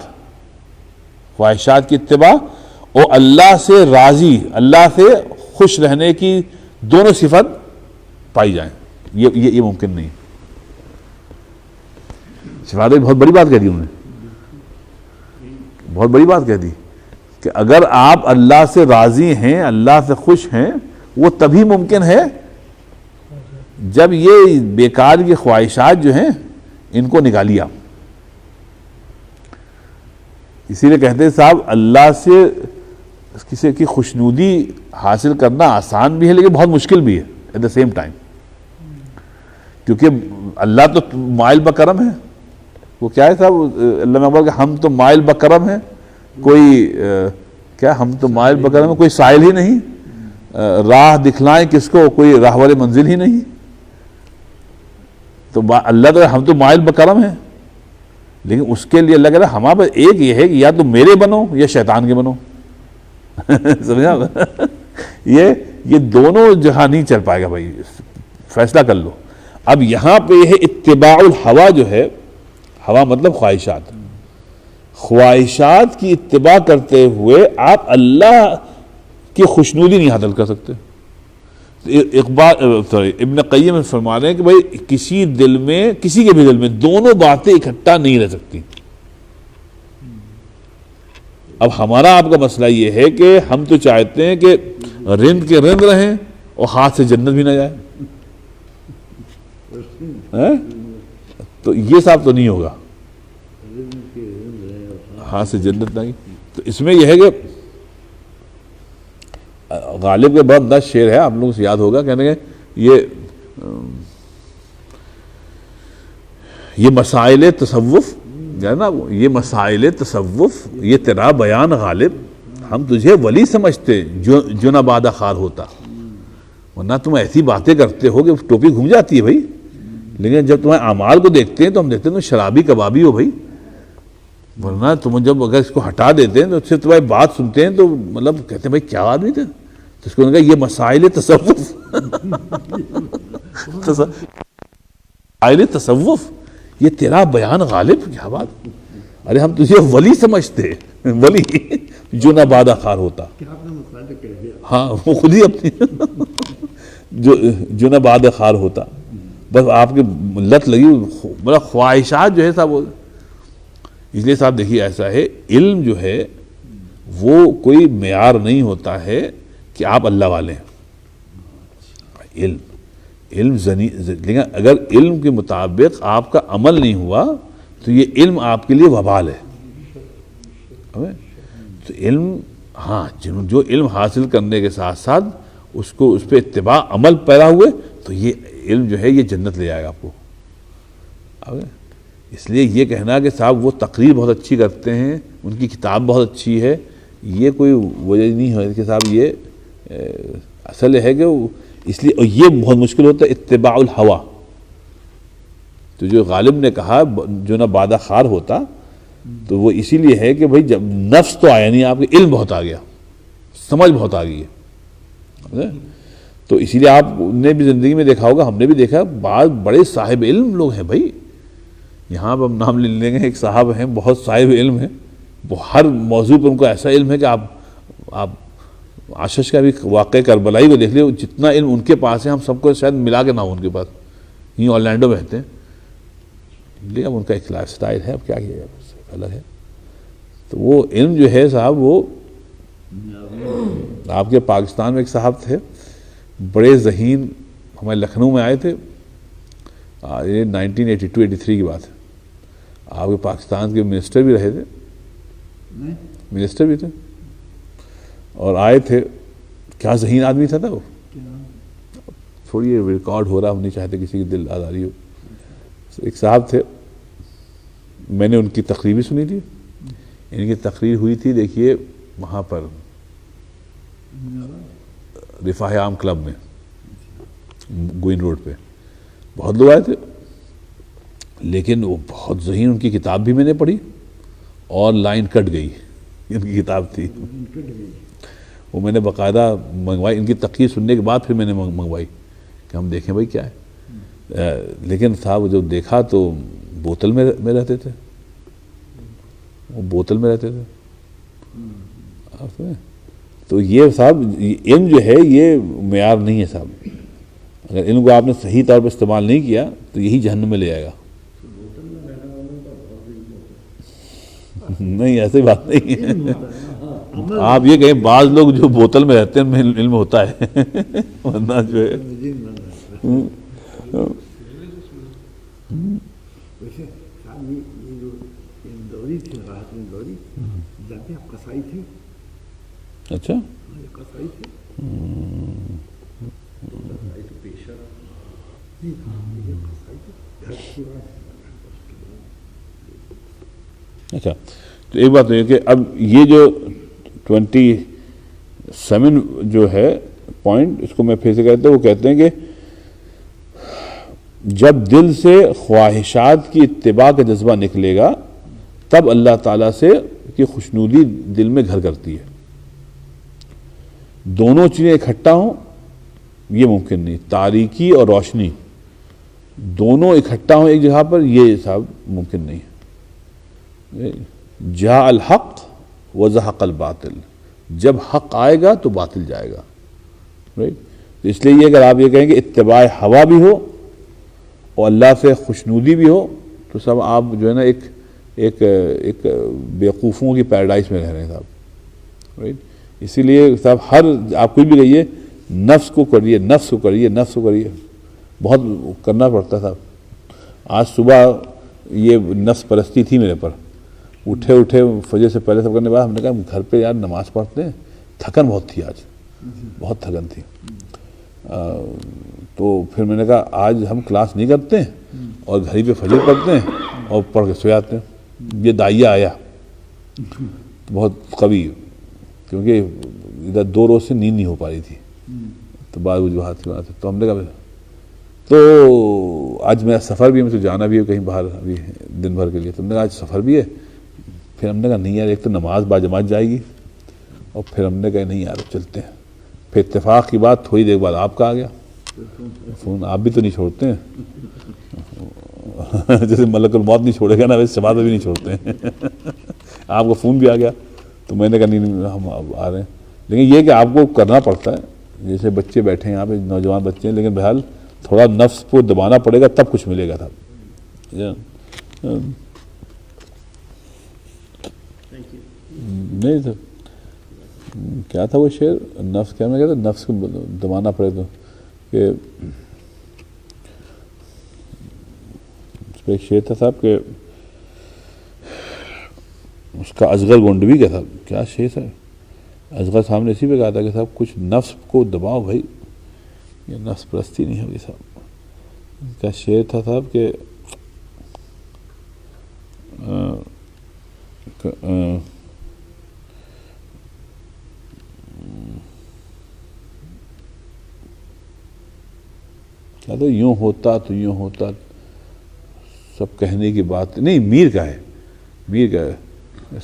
کی اتباع اور اللہ سے راضی, اللہ سے خوش رہنے کی دونوں صفت پائی جائیں. یہ ممکن نہیں. صفات بہت بڑی بات کہہ دی انہوں نے, بہت بڑی بات کہہ دی کہ اگر آپ اللہ سے راضی ہیں, اللہ سے خوش ہیں, وہ تبھی ممکن ہے جب یہ بیکار کی خواہشات جو ہیں ان کو نکالیے آپ. اسی لیے کہتے ہیں صاحب اللہ سے کسی کی خوشنودی حاصل کرنا آسان بھی ہے لیکن بہت مشکل بھی ہے ایٹ دا سیم ٹائم, کیونکہ اللہ تو مائل بکرم ہے. وہ کیا ہے صاحب اللہ میں بول کہ ہم تو مائل بکرم ہیں, کوئی کیا ہم تو مائل بکرم ہیں, کوئی سائل ہی نہیں, راہ دکھلائیں کس کو, کوئی راہور منزل ہی نہیں. تو اللہ تو ہم تو مائل بکرم ہیں, لیکن اس کے لیے اللہ کہہ رہا ہمارے پاس ایک یہ ہے کہ یا تو میرے بنو یا شیطان کے بنو. سمجھا؟ یہ دونوں جہاں نہیں چل پائے گا بھائی, فیصلہ کر لو. اب یہاں پہ یہ اتباع الہوا جو ہے, ہوا مطلب خواہشات, خواہشات کی اتباع کرتے ہوئے آپ اللہ کی خوشنودی نہیں حاصل کر سکتے. ابن قیم فرما رہے ہیں کہ بھائی کسی کے بھی دل میں دونوں باتیں اکٹھا نہیں رہ سکتی. اب ہمارا آپ کا مسئلہ یہ ہے کہ ہم تو چاہتے ہیں کہ رند کے رند رہیں اور ہاتھ سے جنت بھی نہ جائے, تو یہ صاحب تو نہیں ہوگا, ہاتھ سے جنت نہیں. تو اس میں یہ ہے کہ غالب کے بہت دس شعر ہے, آپ لوگوں سے یاد ہوگا, کہنے کہ یہ مسائل تصوف ہے نا, یہ مسائل تصوف, یہ تیرا بیان غالب, ہم تجھے ولی سمجھتے جو نہ بادہ خار ہوتا. ورنہ تم ایسی باتیں کرتے ہو کہ ٹوپی گھوم جاتی ہے بھائی, لیکن جب تمہارے اعمال کو دیکھتے ہیں تو ہم دیکھتے ہیں تم شرابی کبابی ہو بھائی. ورنہ تم جب اگر اس کو ہٹا دیتے ہیں تو صرف تمہاری بات سنتے ہیں تو مطلب کہتے ہیں بھائی کیا آدمی تھے. تو اس کو کہا یہ مسائل تصوف, مسائل تصوف, یہ تیرا بیان غالب, کیا بات, ارے ہم تجھے ولی سمجھتے, ولی جو نہ بادہ خار ہوتا. ہاں وہ خود ہی اپنی جو نہ بادہ خار ہوتا. بس آپ کی لت لگی, مطلب خواہشات جو ہے صاحب. اس لیے صاحب دیکھیے ایسا ہے, علم جو ہے وہ کوئی معیار نہیں ہوتا ہے کہ آپ اللہ والے ہیں. علم لیکن اگر علم کے مطابق آپ کا عمل نہیں ہوا تو یہ علم آپ کے لیے وبال ہے. تو علم, ہاں جو علم حاصل کرنے کے ساتھ ساتھ اس پہ اتباع عمل پیدا ہوئے تو یہ علم جو ہے یہ جنت لے جائے گا آپ کو. اس لیے یہ کہنا کہ صاحب وہ تقریر بہت اچھی کرتے ہیں, ان کی کتاب بہت اچھی ہے, یہ کوئی وجہ نہیں ہے کہ صاحب یہ اصل ہے کہ اس لیے, اور یہ بہت مشکل ہوتا ہے اتباع الہوا. تو جو غالب نے کہا جو نہ بادہ خار ہوتا, تو وہ اسی لیے ہے کہ بھائی جب نفس تو آیا نہیں, آپ کے علم بہت آ گیا, سمجھ بہت آ گئی ہے. تو اسی لیے آپ نے بھی زندگی میں دیکھا ہوگا, ہم نے بھی دیکھا, بعض بڑے صاحب علم لوگ ہیں بھائی. یہاں پہ ہم نام لے لیں گے, ایک صاحب ہیں بہت صاحب علم ہیں, ہر موضوع پر ان کو ایسا علم ہے کہ آپ آشش کا بھی واقعہ کربلائی کو دیکھ لیں, جتنا علم ان کے پاس ہے ہم سب کو شاید ملا کے نہ ہو ان کے پاس. یہیں اورلینڈو میں رہتے ہیں, لیکن اب ان کا ایک لائف سٹائل ہے, اب کیا کیا جائے, الگ ہے. تو وہ علم جو ہے صاحب وہ آپ کے پاکستان میں ایک صاحب تھے بڑے ذہین، ہمارے لکھنؤ میں آئے تھے، یہ 1982-83 کی بات ہے، آپ کے پاکستان کے منسٹر بھی رہے تھے، منسٹر بھی تھے، اور آئے تھے، کیا ذہین آدمی تھا وہ، تھوڑی ریکارڈ ہو رہا، ہم نہیں چاہتے کسی کی دل آزاری ہو. ایک صاحب تھے، میں نے ان کی تقریر بھی سنی تھی، ان کی تقریر ہوئی تھی دیکھیے وہاں پر رفاہ عام کلب میں گوئن روڈ پہ، بہت لوگ آئے تھے، لیکن وہ بہت ذہین، ان کی کتاب بھی میں نے پڑھی اور لائن کٹ گئی، ان کی کتاب تھی وہ میں نے باقاعدہ منگوائی، ان کی تقریر سننے کے بعد پھر میں نے منگوائی کہ ہم دیکھیں بھائی کیا ہے، لیکن صاحب جب دیکھا تو بوتل میں رہتے تھے، وہ بوتل میں رہتے تھے. تو یہ صاحب علم جو ہے یہ معیار نہیں ہے صاحب، اگر علم کو آپ نے صحیح طور پر استعمال نہیں کیا تو یہی جہنم میں لے جائے گا. نہیں ایسی بات نہیں ہے، آپ یہ کہیں بعض لوگ جو بوتل میں رہتے ہیں ان میں علم ہوتا ہے، ورنہ جو ہے ویسے صاحب یہ جو اندوری تھی، راحت اندوری جاتے آپ قصائی تھے؟ اچھا قصائی تھے، پیشہ اچھا. تو ایک بات ہے کہ اب یہ جو 27 جو ہے پوائنٹ، اس کو میں پھر سے کہتا ہوں، وہ کہتے ہیں کہ جب دل سے خواہشات کی اتباع کا جذبہ نکلے گا تب اللہ تعالیٰ سے کی خوشنودی دل میں گھر کرتی ہے. دونوں چیزیں اکٹھا ہوں یہ ممکن نہیں، تاریکی اور روشنی دونوں اکٹھا ہوں ایک جگہ پر، یہ صاحب ممکن نہیں ہے. جاء الحق وزہق الباطل، جب حق آئے گا تو باطل جائے گا. اس لیے اگر آپ یہ کہیں کہ اتباع ہوا بھی ہو اور اللہ سے خوشنودی بھی ہو تو سب آپ جو ہے نا ایک بیوقوفوں کی پیراڈائز میں رہ رہے ہیں صاحب. اسی لیے صاحب ہر آپ کچھ بھی کہیے، نفس کو کریے، نفس کو کریے، نفس کو کریے، بہت کرنا پڑتا تھا. آج صبح یہ نفس پرستی تھی میرے پر، اٹھے فجر سے پہلے سب کرنے کے بعد ہم نے کہا گھر پہ یار نماز پڑھتے ہیں، تھکن بہت تھی آج، بہت تھکن تھی. تو پھر میں نے کہا آج ہم کلاس نہیں کرتے ہیں اور گھر ہی پہ فجر پڑھتے ہیں اور پڑھ کے سو جاتے ہیں. یہ دائیا آیا بہت قوی، کیونکہ ادھر 2 روز سے نیند نہیں ہو پا رہی تھی، تو بعد وجوہات کی بات ہے. تو ہم نے کہا تو آج میرا سفر بھی ہے، مجھے جانا بھی ہے کہیں باہر ابھی دن بھر کے لیے. تو ہم نے کہا آج سفر بھی ہے. پھر ہم نے کہا نہیں یار، ایک تو نماز باجماعت جائے گی، اور پھر ہم نے کہا نہیں یار چلتے ہیں. پھر اتفاق کی بات تھوڑی دیر بعد آپ کا آ گیا فون. آپ بھی تو نہیں چھوڑتے ہیں، جیسے ملک الموت نہیں چھوڑے گا نا ویسے شباب بھی نہیں چھوڑتے ہیں. آپ کا فون بھی آ گیا تو میں نے کہا نہیں ہم آ رہے ہیں. لیکن یہ کہ آپ کو کرنا پڑتا ہے، جیسے بچے بیٹھے ہیں یہاں پہ، نوجوان بچے ہیں، لیکن بہرحال تھوڑا نفس کو دبانا پڑے گا تب کچھ ملے گا تھا. نہیں تھا کیا تھا وہ شعر، نفس کیا میں کہتا نفس کو دبانا پڑے تو کہ اس پہ ایک شعر تھا صاحب کہ اس کا اصغر گونڈوی کا تھا، کیا شعر تھا، اصغر صاحب نے اسی پہ کہا تھا کہ صاحب کچھ نفس کو دباؤ بھائی، یہ نفس پرستی نہیں ہوگی صاحب. ان کا شعر تھا صاحب کہ کیا تو یوں ہوتا تو یوں ہوتا، سب کہنے کی بات نہیں، میر کا ہے، میر کا ہے،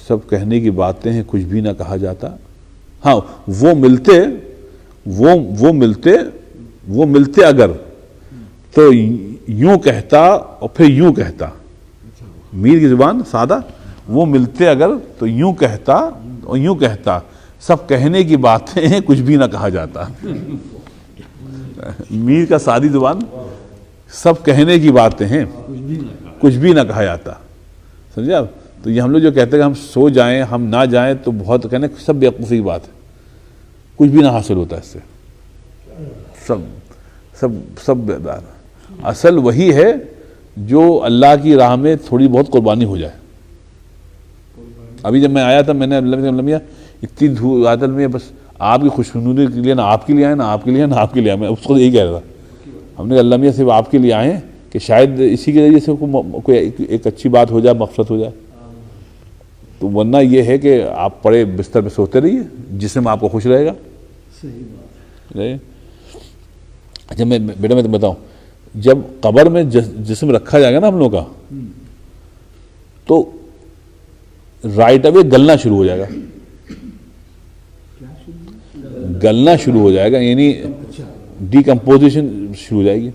سب کہنے کی باتیں ہیں کچھ بھی نہ کہا جاتا. ہاں وہ ملتے اگر تو یوں کہتا اور پھر یوں کہتا. میر کی زبان سادہ، وہ ملتے اگر تو یوں کہتا اور یوں کہتا، سب کہنے کی باتیں ہیں کچھ بھی نہ کہا جاتا. میر کا سادی زبان، سب کہنے کی باتیں ہیں کچھ بھی نہ کہا جاتا. سمجھے آپ؟ تو یہ ہم لوگ جو کہتے ہیں کہ ہم سو جائیں ہم نہ جائیں تو بہت کہنے سب بیوقوفی کی بات ہے. کچھ بھی نہ حاصل ہوتا اس سے، سب سب سب بیدار۔ اصل وہی ہے جو اللہ کی راہ میں تھوڑی بہت قربانی ہو جائے۔ ابھی جب میں آیا تھا میں نے اللہ میاں اتنی دھوپ عادل میں بس آپ کی خوشنودی کے لیے، نہ آپ کے لیے آئے، نہ آپ کے لیے، نہ آپ کے لیے آئے، میں اس کو یہی کہہ رہا تھا، ہم نے اللہ میاں صرف آپ کے لیے آئے ہیں کہ شاید اسی کے ذریعے سے کوئی ایک اچھی بات ہو جائے، مغفرت ہو جائے، تو ورنہ یہ ہے کہ آپ پڑے بستر میں سوتے رہیے، جسم آپ کو خوش رہے گا۔ صحیح بات۔ اچھا بیٹا میں تمہیں بتاؤں، جب قبر میں جسم رکھا جائے گا نا ہم لوگ کا، تو رائٹ اوے گلنا شروع ہو جائے گا، گلنا شروع ہو جائے گا، یعنی ڈیکمپوزیشن شروع ہو جائے گی۔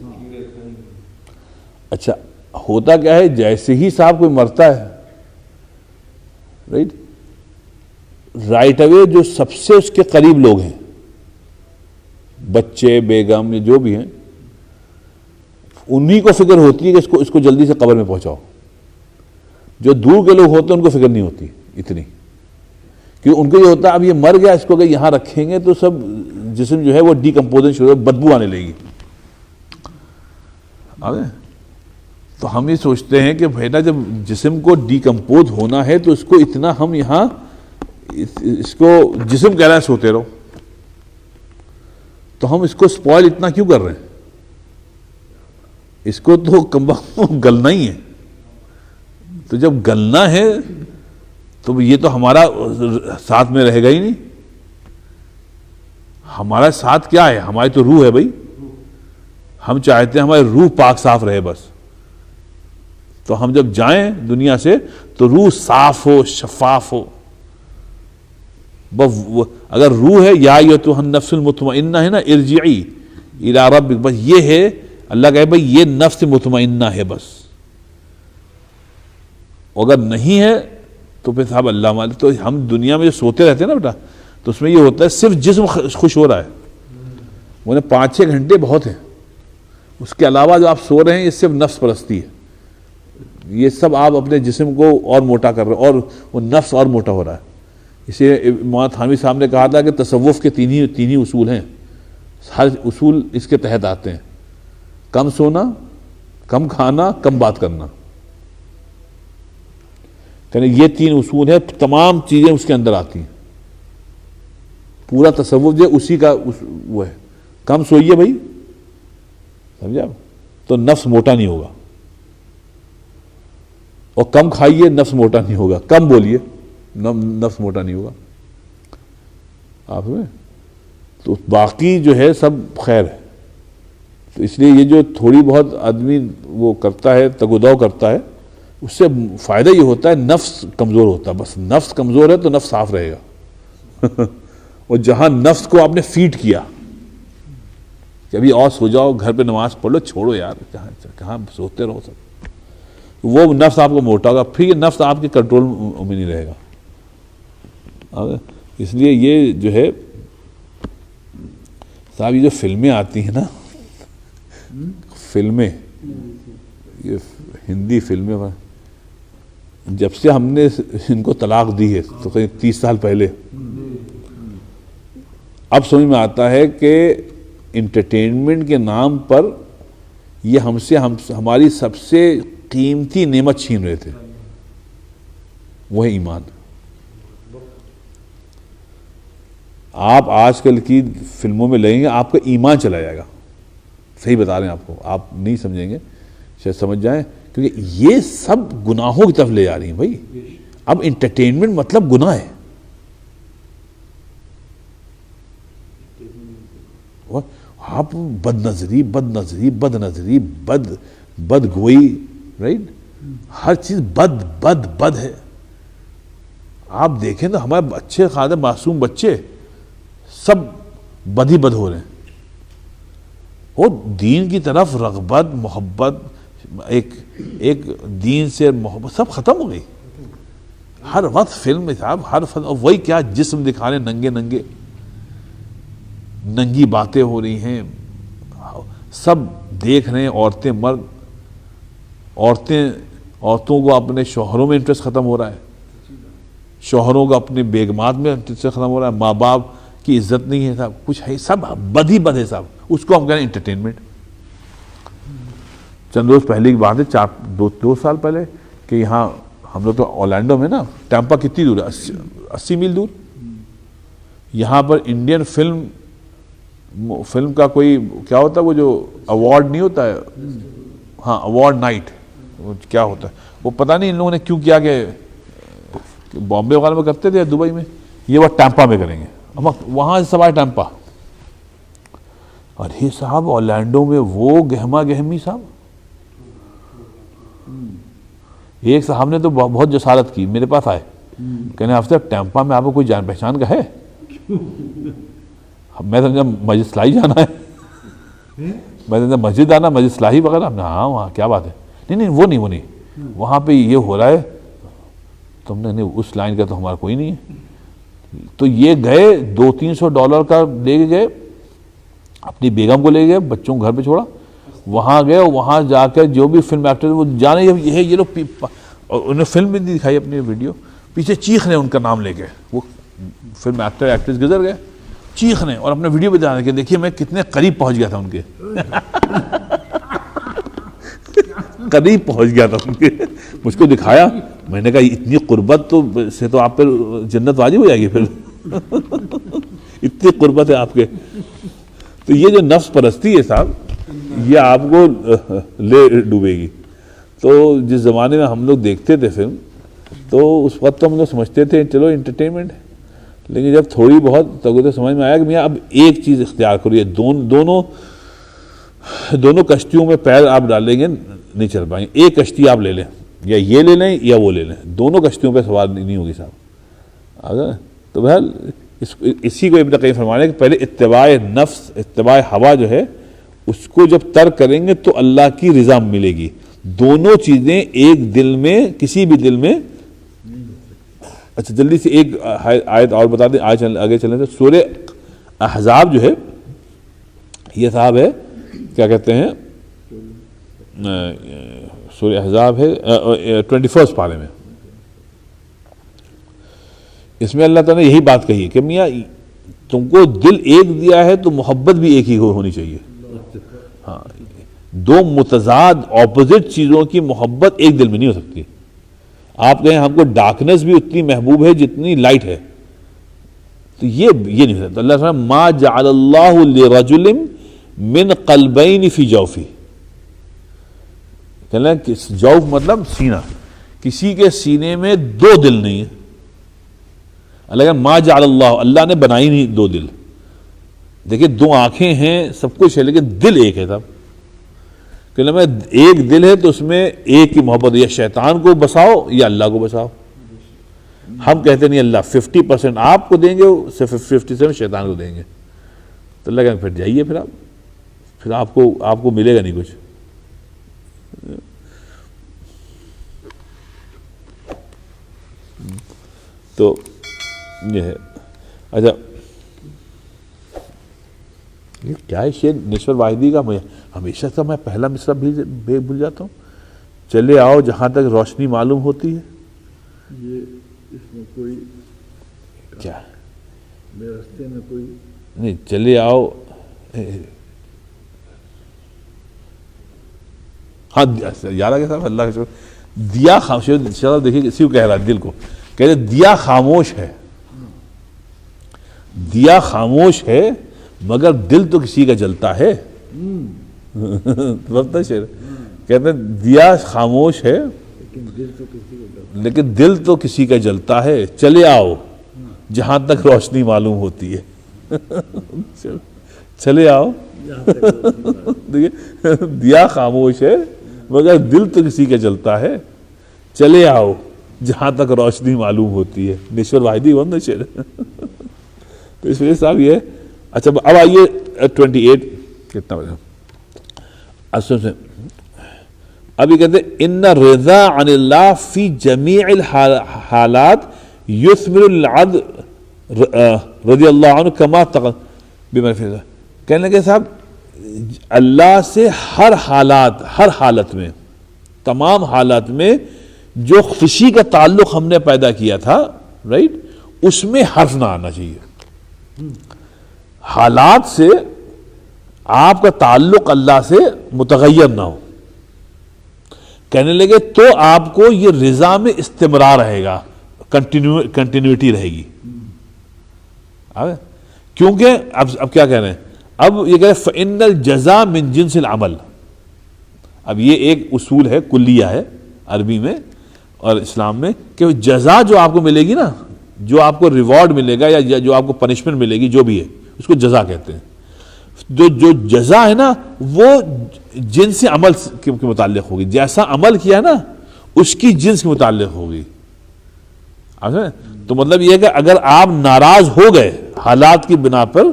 اچھا ہوتا کیا ہے، جیسے ہی صاحب کوئی مرتا ہے رائٹ اوے جو سب سے اس کے قریب لوگ ہیں، بچے، بیگم، جو بھی ہیں، انہی کو فکر ہوتی ہے کہ اس کو جلدی سے قبر میں پہنچاؤ۔ جو دور کے لوگ ہوتے ہیں ان کو فکر نہیں ہوتی اتنی، کیونکہ ان کو یہ ہوتا ہے اب یہ مر گیا، اس کو اگر یہاں رکھیں گے تو سب جسم جو ہے وہ ڈیکمپوزن شروع ہو، بدبو آنے لگے گی۔ تو ہم یہ سوچتے ہیں کہ بھائی نا جب جسم کو ڈیکمپوز ہونا ہے تو اس کو اتنا ہم یہاں اس کو جسم کہہ رہا ہے سوتے رہو، تو ہم اس کو سپوائل اتنا کیوں کر رہے ہیں؟ اس کو تو گلنا ہی ہے، تو جب گلنا ہے تو یہ تو ہمارا ساتھ میں رہے گا ہی نہیں۔ ہمارا ساتھ کیا ہے؟ ہماری تو روح ہے بھائی، ہم چاہتے ہیں ہماری روح پاک صاف رہے بس، تو ہم جب جائیں دنیا سے تو روح صاف ہو، شفاف ہو۔ اگر روح ہے یا ایتھا النفس المطمئنہ ہے نا، ارجعی الی ربک، بس یہ ہے، اللہ کہے بھائی یہ نفس مطمئنہ ہے بس، اگر نہیں ہے تو پھر صاحب اللہ مالک۔ تو ہم دنیا میں جو سوتے رہتے ہیں نا بیٹا، تو اس میں یہ ہوتا ہے صرف جسم خوش ہو رہا ہے، وہ 5-6 گھنٹے بہت ہیں، اس کے علاوہ جو آپ سو رہے ہیں یہ صرف نفس پرستی ہے، یہ سب آپ اپنے جسم کو اور موٹا کر رہے ہیں، اور وہ نفس اور موٹا ہو رہا ہے۔ اسے مولانا تھانوی صاحب نے کہا تھا کہ تصوف کے تین ہی اصول ہیں، ہر اصول اس کے تحت آتے ہیں: کم سونا، کم کھانا، کم بات کرنا۔ یعنی یہ 3 اصول ہیں، تمام چیزیں اس کے اندر آتی ہیں، پورا تصوف جو اسی کا وہ ہے۔ کم سوئیے بھائی، سمجھا، تو نفس موٹا نہیں ہوگا، اور کم کھائیے، نفس موٹا نہیں ہوگا، کم بولیے، نفس موٹا نہیں ہوگا آپ میں، تو باقی جو ہے سب خیر ہے۔ تو اس لیے یہ جو تھوڑی بہت آدمی وہ کرتا ہے، تگوداؤ کرتا ہے، اس سے فائدہ یہ ہوتا ہے نفس کمزور ہوتا ہے، بس نفس کمزور ہے تو نفس صاف رہے گا۔ اور جہاں نفس کو آپ نے فیڈ کیا کہ ابھی اور سو جاؤ، گھر پہ نماز پڑھ لو، چھوڑو یار، کہاں سوتے رہو سب، وہ نفس آپ کو موٹا ہوگا، پھر یہ نفس آپ کے کنٹرول میں نہیں رہے گا۔ اس لیے یہ جو ہے صاحب، یہ جو فلمیں آتی ہیں نا، فلمیں، یہ ہندی فلمیں، جب سے ہم نے ان کو طلاق دی ہے تو قریب 30 سال پہلے، اب سمجھ میں آتا ہے کہ انٹرٹینمنٹ کے نام پر یہ ہماری سب سے قیمتی نعمت چھین رہے تھے، وہ ہے ایمان۔ آپ آج کل کی فلموں میں لگیں گے آپ کا ایمان چلا جائے گا، صحیح بتا رہے ہیں آپ کو، آپ نہیں سمجھیں گے، شاید سمجھ جائیں، کیونکہ یہ سب گناہوں کی طرف لے جا رہی ہیں بھائی۔ اب انٹرٹینمنٹ مطلب گناہ ہے، آپ بد نظری، بد گوئی، رائٹ، ہر چیز بد ہے۔ آپ دیکھیں تو ہمارے اچھے خاصے معصوم بچے سب بد ہی بد ہو رہے ہیں، اور دین کی طرف رغبت، محبت، ایک دین سے محبت سب ختم ہو گئی۔ ہر وقت فلم میں صاحب، ہر فلم، اور وہی کیا جسم دکھا رہے، ننگے ننگی باتیں ہو رہی ہیں، سب دیکھ رہے ہیں، عورتیں، مرد، عورتوں کو اپنے شوہروں میں انٹرسٹ ختم ہو رہا ہے، شوہروں کو اپنے بیگمات میں انٹرسٹ ختم ہو رہا ہے، ماں باپ کی عزت نہیں ہے صاحب, کچھ ہے, سب بد ہی بد ہے صاحب. اس کو ہم کہہ رہے ہیں انٹرٹینمنٹ. چند روز پہلے کی بات ہے, دو سال پہلے, کہ یہاں ہم لوگ تو اورلینڈو میں نا, ٹیمپا کتنی دور ہے, 80 میل دور. یہاں پر انڈین فلم کا کوئی کیا ہوتا ہے وہ جو ایوارڈ نہیں ہوتا ہے, ہاں ایوارڈ نائٹ, کیا ہوتا ہے وہ پتہ نہیں ان لوگوں نے کیوں کیا, کہ بامبے وغیرہ میں کرتے تھے, دبئی میں, یہ وہ ٹیمپا میں کریں گے. اب وہاں سے سوائے ٹیمپا, اور یہ صاحب اورلینڈو میں وہ گہما گہمی صاحب. ایک صاحب نے تو بہت جسارت کی, میرے پاس آئے, کہنے افسر ٹیمپا میں آپ کو کوئی جان پہچان کا ہے؟ میں سمجھا مسجد اصلاحی جانا ہے, میں سمجھا مسجد آنا, مسجد اصلاحی وغیرہ. ہاں وہاں کیا بات ہے, نہیں وہ نہیں, وہاں پہ یہ ہو رہا ہے. تم نے نہیں, اس لائن کا تو ہمارا کوئی نہیں ہے. تو یہ گئے $200-300 کا لے کے گئے, اپنی بیگم کو لے گئے, بچوں کو گھر پہ چھوڑا, وہاں گئے, وہاں جا کے جو بھی فلم ایکٹر وہ جانے یہ لوگ, انہوں نے فلم بھی نہیں دکھائی اپنی ویڈیو, پیچھے چیخ رہے ان کا نام لے کے, وہ فلم ایکٹر ایکٹریس گزر گئے, چیخ رہے اور اپنے ویڈیو پہ جانے کے, دیکھیے میں کتنے قریب پہنچ گیا تھا ان کے, قریب پہنچ گیا تھا ان کے. مجھ کو دکھایا, میں نے کہا اتنی قربت تو سے تو آپ پر جنت واجب ہو جائے گی پھر, اتنی قربت ہے آپ کے. تو یہ جو نفس پرستی ہے صاحب, یہ آپ کو لے ڈوبے گی. تو جس زمانے میں ہم لوگ دیکھتے تھے فلم, تو اس وقت تو ہم لوگ سمجھتے تھے چلو انٹرٹینمنٹ, لیکن جب تھوڑی بہت تو سمجھ میں آیا کہ میاں اب ایک چیز اختیار کرو, یہ دونوں کشتیوں میں پیر آپ ڈالیں گے نہیں چل پائیں گے. ایک کشتی آپ لے لیں, یا یہ لے لیں یا وہ لے لیں, دونوں کشتیوں پہ سوار نہیں ہوگی صاحب. اگر تو بہرحال اسی کو ابن قیم فرمانے کہ پہلے اتباع نفس, اتباع ہوا جو ہے, اس کو جب ترک کریں گے تو اللہ کی رضا ملے گی. دونوں چیزیں ایک دل میں, کسی بھی دل میں. اچھا جلدی سے ایک آیت اور بتا دیں, آگے چلیں تو سورہ احزاب جو ہے, یہ صاحب ہے کیا کہتے ہیں, سورہ احزاب ہے 21 پارے میں. اس میں اللہ تعالیٰ نے یہی بات کہی ہے کہ میاں تم کو دل ایک دیا ہے تو محبت بھی ایک ہی ہونی چاہیے. ہاں, دو متضاد اپوزٹ چیزوں کی محبت ایک دل میں نہیں ہو سکتی. آپ کہیں ہم کو ڈارکنس بھی اتنی محبوب ہے جتنی لائٹ ہے, تو یہ نہیں ہو سکتا. اللہ تعالیٰ ما جعل اللہ لرجل من قلبین فی جوفی, کہنا ہے جوف مطلب سینہ, کسی کے سینے میں دو دل نہیں ہے. اللہ کہ ما جعل اللہ, اللہ نے بنائی نہیں دو دل. دیکھیں دو آنکھیں ہیں, سب کچھ ہے, لیکن دل ایک ہے. تب کہ میں ایک دل ہے تو اس میں ایک کی محبت, یا شیطان کو بساؤ یا اللہ کو بساؤ. ہم کہتے نہیں اللہ 50% آپ کو دیں گے, 50% شیطان کو دیں گے. تو اللہ کہ پھر جائیے, پھر آپ کو ملے گا نہیں کچھ. تو یہ ہے. اچھا یہ کیا ہے شعر نشور واحدی کا, ہمیشہ سے میں پہلا مصرع بھول جاتا ہوں. چلے آؤ جہاں تک روشنی معلوم ہوتی ہے. یہ اس میں کوئی کیا بے راستے میں کوئی نہیں, چلے آؤ. ہاں یاد آ گیا صاحب, اللہ کا شکر. دیا خاموش, دیکھیے اسی کو کہہ رہا ہے, دل کو کہتے دیا خاموش ہے, دیا خاموش ہے مگر دل تو کسی کا جلتا ہے. کہتے ہیں دیا خاموش ہے لیکن دل تو کسی کا جلتا ہے. چلے آؤ جہاں تک روشنی معلوم ہوتی ہے. چلے آؤ, دیکھیے دیا خاموش ہے مگر دل تو کسی کا جلتا ہے. چلے آؤ جہاں تک روشنی معلوم ہوتی ہے. نشور واحدی بند شعر. تو اس وجہ صاحب یہ. اچھا اب آئیے 28 کتنا بجے اصل سے. ابھی کہتے ہیں ان رضا عن اللہ فی جمیع الحالات یثمر العبد رضی اللہ عنہ کما بمرفضہ. کہنے لگے صاحب اللہ سے ہر حالت میں, تمام حالات میں جو خوشی کا تعلق ہم نے پیدا کیا تھا, رائٹ, اس میں حرف نہ آنا چاہیے. حالات سے آپ کا تعلق اللہ سے متغیر نہ ہو. کہنے لگے تو آپ کو یہ رضا میں استمرار رہے گا, کنٹینیوٹی رہے گی. کیونکہ اب کیا کہہ رہے ہیں, اب یہ کہہ رہے ہیں فَإِنَّ الْجَزَاءَ مِنْ جِنْسِ الْعَمَلِ. اب یہ ایک اصول ہے, کلیہ ہے عربی میں اور اسلام میں, کہ جزا جو آپ کو ملے گی نا, جو آپ کو ریوارڈ ملے گا یا جو آپ کو پنشمنٹ ملے گی, جو بھی ہے اس کو جزا کہتے ہیں. جو جزا ہے نا وہ جنس عمل کے متعلق ہوگی, جیسا عمل کیا نا اس کی جنس کے متعلق ہوگی. تو مطلب یہ ہے کہ اگر آپ ناراض ہو گئے حالات کی بنا پر,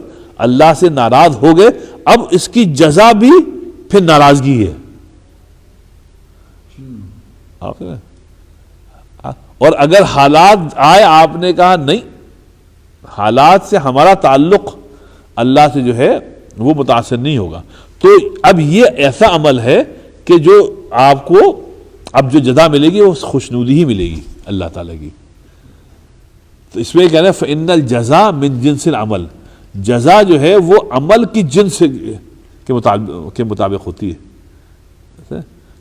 اللہ سے ناراض ہو گئے, اب اس کی جزا بھی پھر ناراضگی ہے. اور اگر حالات آئے, آپ نے کہا نہیں, حالات سے ہمارا تعلق اللہ سے جو ہے وہ متاثر نہیں ہوگا, تو اب یہ ایسا عمل ہے کہ جو آپ کو اب جو جزا ملے گی وہ خوشنودی ہی ملے گی اللہ تعالیٰ کی. تو اس میں کہنا ہے فَإِنَّ الْجَزَاءَ مِنْ جِنْسِ الْعَمَلِ, جزا جو ہے وہ عمل کی جنس کے مطابق ہوتی ہے.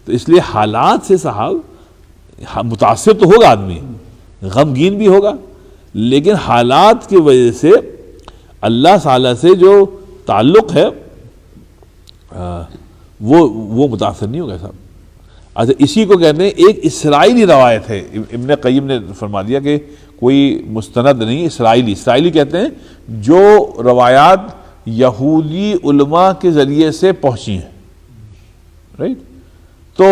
تو اس لیے حالات سے صاحب متاثر تو ہوگا آدمی, غمگین بھی ہوگا, لیکن حالات کی وجہ سے اللہ تعالیٰ سے جو تعلق ہے وہ متاثر نہیں ہوگا صاحب. اچھا, اسی کو کہتے ہیں ایک اسرائیلی روایت ہے, ابن قیم نے فرما دیا کہ کوئی مستند نہیں, اسرائیلی کہتے ہیں جو روایات یہودی علماء کے ذریعے سے پہنچی ہیں, رائٹ. تو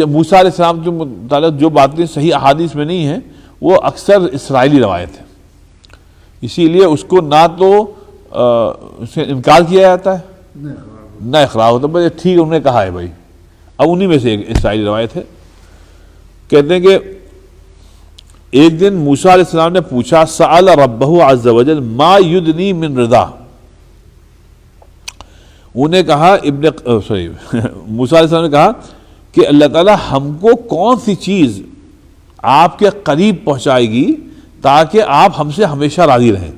موسیٰ علیہ السلام کے متعلق جو باتیں صحیح احادیث میں نہیں ہیں وہ اکثر اسرائیلی روایت ہے, اسی لیے اس کو نہ تو اس سے انکار کیا جاتا ہے نہ اقرار ہوتا. بھائی ٹھیک ہے, انہوں نے کہا ہے بھائی. اب انہی میں سے ایک اسرائیلی روایت ہے, کہتے ہیں کہ ایک دن موسیٰ علیہ السلام نے پوچھا سأل ربہ عز وجل ما یدنی من رضا. انہیں کہا موسیٰ علیہ السلام نے کہا کہ اللہ تعالیٰ ہم کو کون سی چیز آپ کے قریب پہنچائے گی تاکہ آپ ہم سے ہمیشہ راضی رہیں.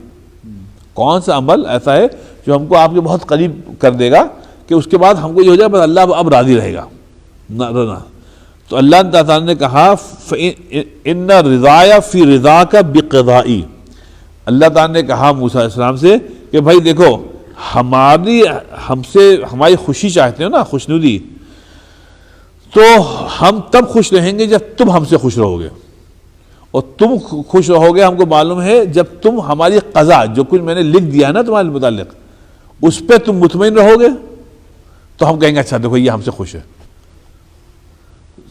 کون سا عمل ایسا ہے جو ہم کو آپ کے بہت قریب کر دے گا کہ اس کے بعد ہم کو یہ ہو جائے بس اللہ اب راضی رہے گا نہ. تو اللہ تعالیٰ نے کہا ان رضایا فی رضاک بقضائی. اللہ تعالیٰ نے کہا موسیٰ علیہ السلام سے کہ بھائی دیکھو, ہماری خوشی چاہتے ہو نا, خوشنودی, تو ہم تب خوش رہیں گے جب تم ہم سے خوش رہو گے, اور تم خوش رہو گے ہم کو معلوم ہے جب تم ہماری قضا جو کچھ میں نے لکھ دیا ہے نا تمہارے متعلق اس پہ تم مطمئن رہو گے, تو ہم کہیں گے اچھا دیکھو یہ ہم سے خوش ہے.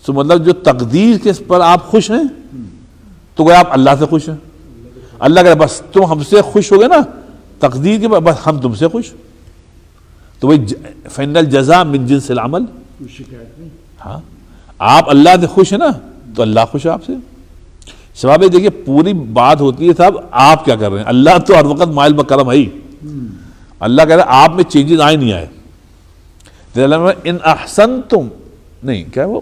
تو مطلب جو تقدیر کے پر آپ خوش ہیں تو گویا آپ اللہ سے خوش ہیں. اللہ کہے بس تم ہم سے خوش ہو گے نا تقدیر کے پر, بس ہم تم سے خوش. تو وہی فَإِنَّ الْجَزَاءَ مِنْ جِنْسِ الْعَمَلِ. ہاں, آپ اللہ سے خوش ہیں نا تو اللہ خوش ہے آپ سے. سواب دیکھیے پوری بات ہوتی ہے صاحب آپ کیا کر رہے ہیں. اللہ تو ہر وقت مائل بکرم ہے ہی, اللہ کہہ رہا ہے آپ میں چینجز آئے نہیں آئے. ان احسنتم نہیں کیا وہ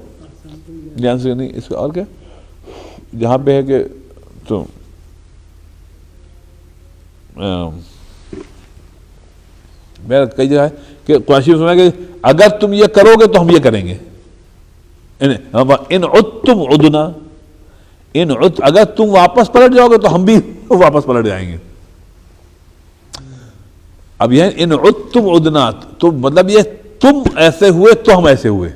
جان سے نہیں, اس کا اور کیا جہاں پہ ہے کہ تو میرا کئی جگہ ہے کہ قرآن شریف میں کہ اگر تم یہ کرو گے تو ہم یہ کریں گے. ان عدتم عدنا, اگر تم واپس پلٹ جاؤ گے تو ہم بھی واپس پلٹ جائیں گے. اب یہ ان عدتم عدنا, تو مطلب یہ تم ایسے ہوئے تو ہم ایسے ہوئے.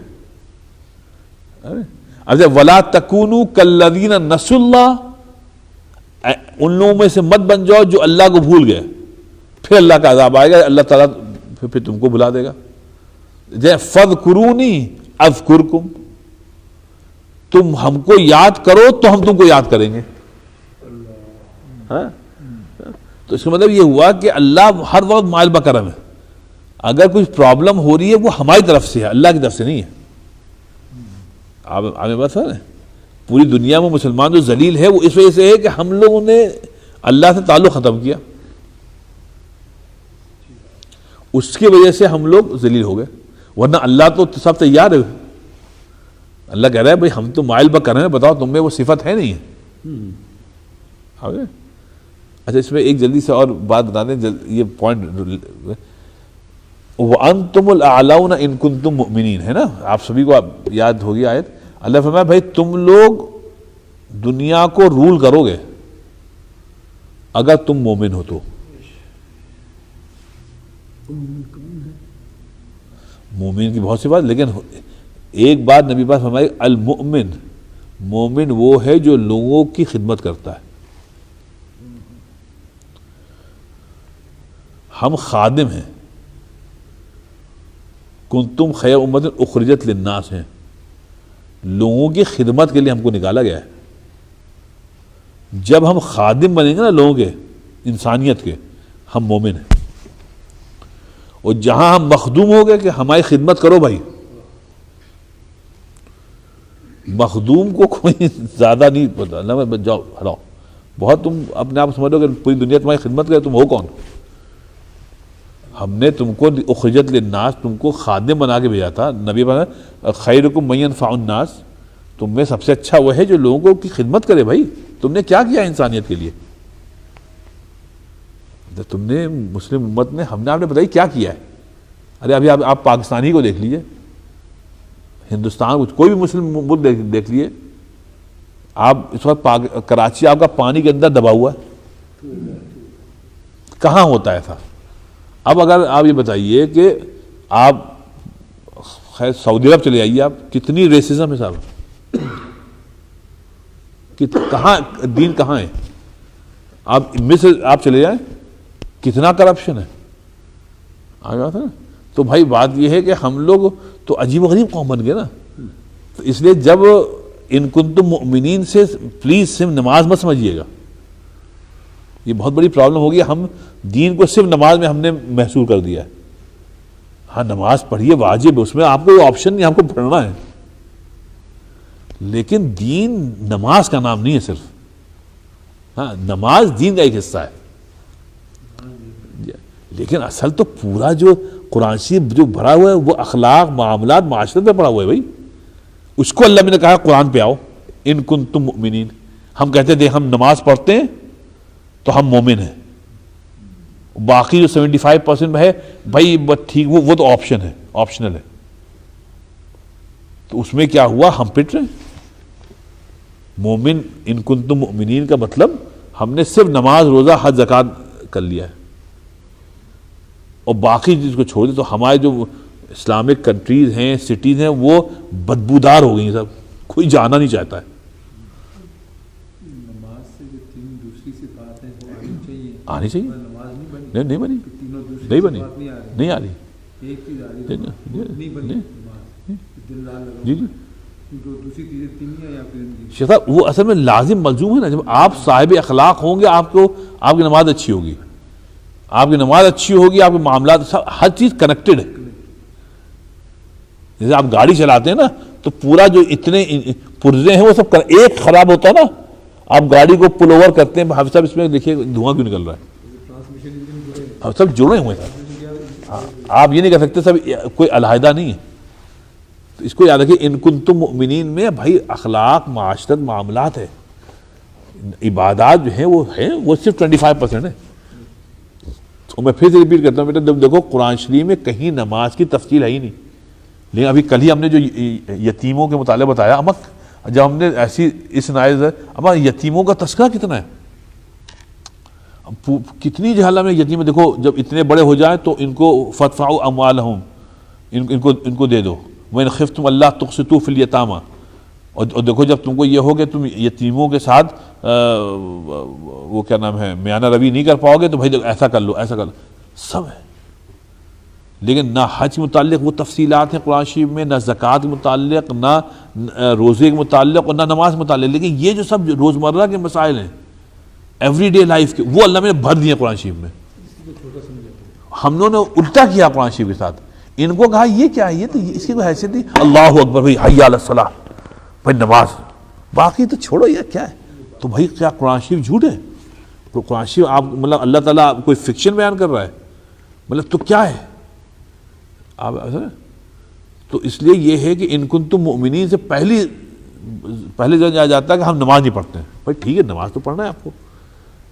ولا تکونوا کالذین نسوا اللہ, ان لوگوں میں سے مت بن جاؤ جو اللہ کو بھول گئے, پھر اللہ کا عذاب آئے گا, اللہ تعالیٰ پھر تم کو بھلا دے گا. فاذکرونی اذکرکم, تم ہم کو یاد کرو تو ہم تم کو یاد کریں گے. تو اس کا مطلب یہ ہوا کہ اللہ ہر وقت مائل بکرم ہے. اگر کوئی پرابلم ہو رہی ہے وہ ہماری طرف سے ہے, اللہ کی طرف سے نہیں ہے. آپ بات ہے, پوری دنیا میں مسلمان جو ذلیل ہے وہ اس وجہ سے ہے کہ ہم لوگوں نے اللہ سے تعلق ختم کیا, اس کی وجہ سے ہم لوگ ذلیل ہو گئے. ورنہ اللہ تو سب تیار ہے. اللہ کہہ رہا ہے بھائی ہم تو مائل بکرم ہیں, بتاؤ تم میں وہ صفت ہے نہیں ہے. اچھا اس میں ایک جلدی سے اور بات بتا دیں، یہ پوائنٹ، وَأَنْتُمُ الْأَعْلَوْنَ إِن كُنتُم مُؤْمِنِينَ ہے نا، آپ سبھی کو یاد ہوگی آیت. اللہ فرمایا بھائی تم لوگ دنیا کو رول کرو گے اگر تم مومن ہو تو. مومن کی بہت سی بات، لیکن ایک بات نبی پاک فرمائی، المؤمن، مومن وہ ہے جو لوگوں کی خدمت کرتا ہے. ہم خادم ہیں، کنتم خیر امت اخرجت للناس ہیں، لوگوں کی خدمت کے لیے ہم کو نکالا گیا ہے. جب ہم خادم بنیں گے نا لوگوں کے، انسانیت کے، ہم مومن ہیں. اور جہاں ہم مخدوم ہو گئے کہ ہماری خدمت کرو بھائی، مخدوم کو کوئی زیادہ نہیں پتا، جاؤ ہراؤ، بہت تم اپنے آپ سمجھو کہ پوری دنیا تمہاری خدمت کرے، تم ہو کون؟ ہم نے تم کو اخرجت للناس، تم کو خادم بنا کے بھیجا تھا. نبی خیرکم من ینفع الناس، تم میں سب سے اچھا وہ ہے جو لوگوں کی خدمت کرے. بھائی تم نے کیا کیا انسانیت کے لیے؟ تم نے مسلم امت نے، ہم نے آپ نے بتائی کیا کیا ہے. ارے ابھی آپ پاکستانی کو دیکھ لیجئے، ہندوستان کوئی بھی مسلم ملک دیکھ لیجئے، آپ اس وقت کراچی آپ کا پانی کے اندر دبا ہوا ہے، کہاں ہوتا ہے ایسا؟ اب اگر آپ یہ بتائیے کہ آپ خیر سعودی عرب چلے جائیے، آپ کتنی ریسزم ہے صاحب، کہاں دین کہاں ہے؟ آپ مصر آپ چلے جائیں، کتنا کرپشن ہے. آگے بات ہے نا. تو بھائی بات یہ ہے کہ ہم لوگ تو عجیب و غریب قوم بن گئے نا. تو اس لیے جب ان کنتم مؤمنین سے پلیز صرف نماز مت سمجھیے گا، یہ بہت بڑی پرابلم ہوگی. ہم دین کو صرف نماز میں ہم نے محصور کر دیا ہے. ہاں نماز پڑھیے، واجب ہے، اس میں آپ کو آپشن نہیں، آپ کو پڑھنا ہے. لیکن دین نماز کا نام نہیں ہے صرف. ہاں نماز دین کا ایک حصہ ہے، لیکن اصل تو پورا جو قرآن شریف جو بھرا ہوا ہے وہ اخلاق، معاملات، معاشرت پہ پڑا ہوا ہے بھائی. اس کو اللہ نے کہا قرآن پہ آؤ، ان کنتم مؤمنین. ہم کہتے تھے ہم نماز پڑھتے ہیں تو ہم مومن ہیں، باقی جو 75% ہے بھائی ٹھیک وہ تو آپشن ہے، آپشنل ہے. تو اس میں کیا ہوا؟ ہم پٹ رہے ہیں. مومن ان کنتم مؤمنین کا مطلب ہم نے صرف نماز، روزہ، حج، زکوٰۃ کر لیا ہے اور باقی چیز کو چھوڑ دیا. تو ہمارے جو اسلامک کنٹریز ہیں، سٹیز ہیں، وہ بدبودار ہو گئی ہیں، سب کوئی جانا نہیں چاہتا ہے. نماز سے جو تین دوسری صفات ہیں وہ آنی چاہیے، آنی چاہیے. نماز نہیں بنی، نہیں بنی، تینوں دوسری نہیں بنی، صفات نہیں آ رہی. ایک چیز آ رہی ہے، نہیں بنی نماز، دل لال لگا. جی جی جو دوسری چیزیں تین ہیں یا پھر شیخ صاحب وہ اصل میں لازم ملزوم ہے نا. جب آپ صاحب اخلاق ہوں گے آپ کی نماز اچھی ہوگی، آپ کی نماز اچھی ہوگی، آپ کے معاملات سب ہر چیز کنیکٹڈ ہے. جیسے آپ گاڑی چلاتے ہیں نا تو پورا جو اتنے پرزے ہیں وہ سب ایک خراب ہوتا ہے نا، آپ گاڑی کو پل اوور کرتے ہیں. حافظ صاحب اس میں دیکھیے دھواں کیوں نکل رہا ہے؟ ٹرانسمیشن سب جڑے ہوئے ہیں. آپ یہ نہیں کہہ سکتے سب کوئی علیحدہ نہیں ہے. تو اس کو یاد رکھیے ان کنتم مؤمنین میں بھائی اخلاق، معاشرت، معاملات ہے. عبادات جو ہیں وہ صرف 25% ہے. تو میں پھر سے ریپیٹ کرتا ہوں بیٹا، جب دیکھو قرآن شریف میں کہیں نماز کی تفصیل ہے ہی نہیں. لیکن ابھی کل ہی ہم نے جو یتیموں کے متعلق بتایا، امک جب ہم نے ایسی اس نائز اما یتیموں کا تذکرہ کتنا ہے، کتنی جہالہ میں یتیم. دیکھو جب اتنے بڑے ہو جائیں تو ان کو فادفعوا اموالہم، ان کو دے دو. وَإِنْ خِفْتُمْ أَلَّا تُقْسِطُوا فِي الْيَتَامَى، اور دیکھو جب تم کو یہ ہو کہ تم یتیموں کے ساتھ وہ کیا نام ہے میانہ روی نہیں کر پاؤ گے تو بھائی ایسا کر لو، ایسا کر لو. سب ہے. لیکن نہ حج کے متعلق وہ تفصیلات ہیں قرآن شریف میں، نہ زکوٰۃ کے متعلق، نہ روزے کے متعلق، اور نہ نماز کے متعلق. لیکن یہ جو سب روزمرہ کے مسائل ہیں، ایوری ڈے لائف کے، وہ اللہ نے بھر دیے قرآن شریف میں. ہم نے الٹا کیا قرآن شریف کے ساتھ. ان کو کہا یہ کیا ہے، یہ تو اس کی کوئی حیثیت نہیں. اللہ اکبر بھائی، حی علی الصلاۃ، بھائی نماز، باقی تو چھوڑو. یہ کیا ہے؟ تو بھائی کیا قرآن شریف جھوٹ ہے؟ تو قرآن شریف آپ مطلب اللہ تعالیٰ کوئی فکشن بیان کر رہا ہے مطلب؟ تو کیا ہے آپ؟ تو اس لیے یہ ہے کہ ان کنتم مؤمنین سے پہلے جو جاتا ہے کہ ہم نماز نہیں پڑھتے ہیں. بھائی ٹھیک ہے، نماز تو پڑھنا ہے آپ کو،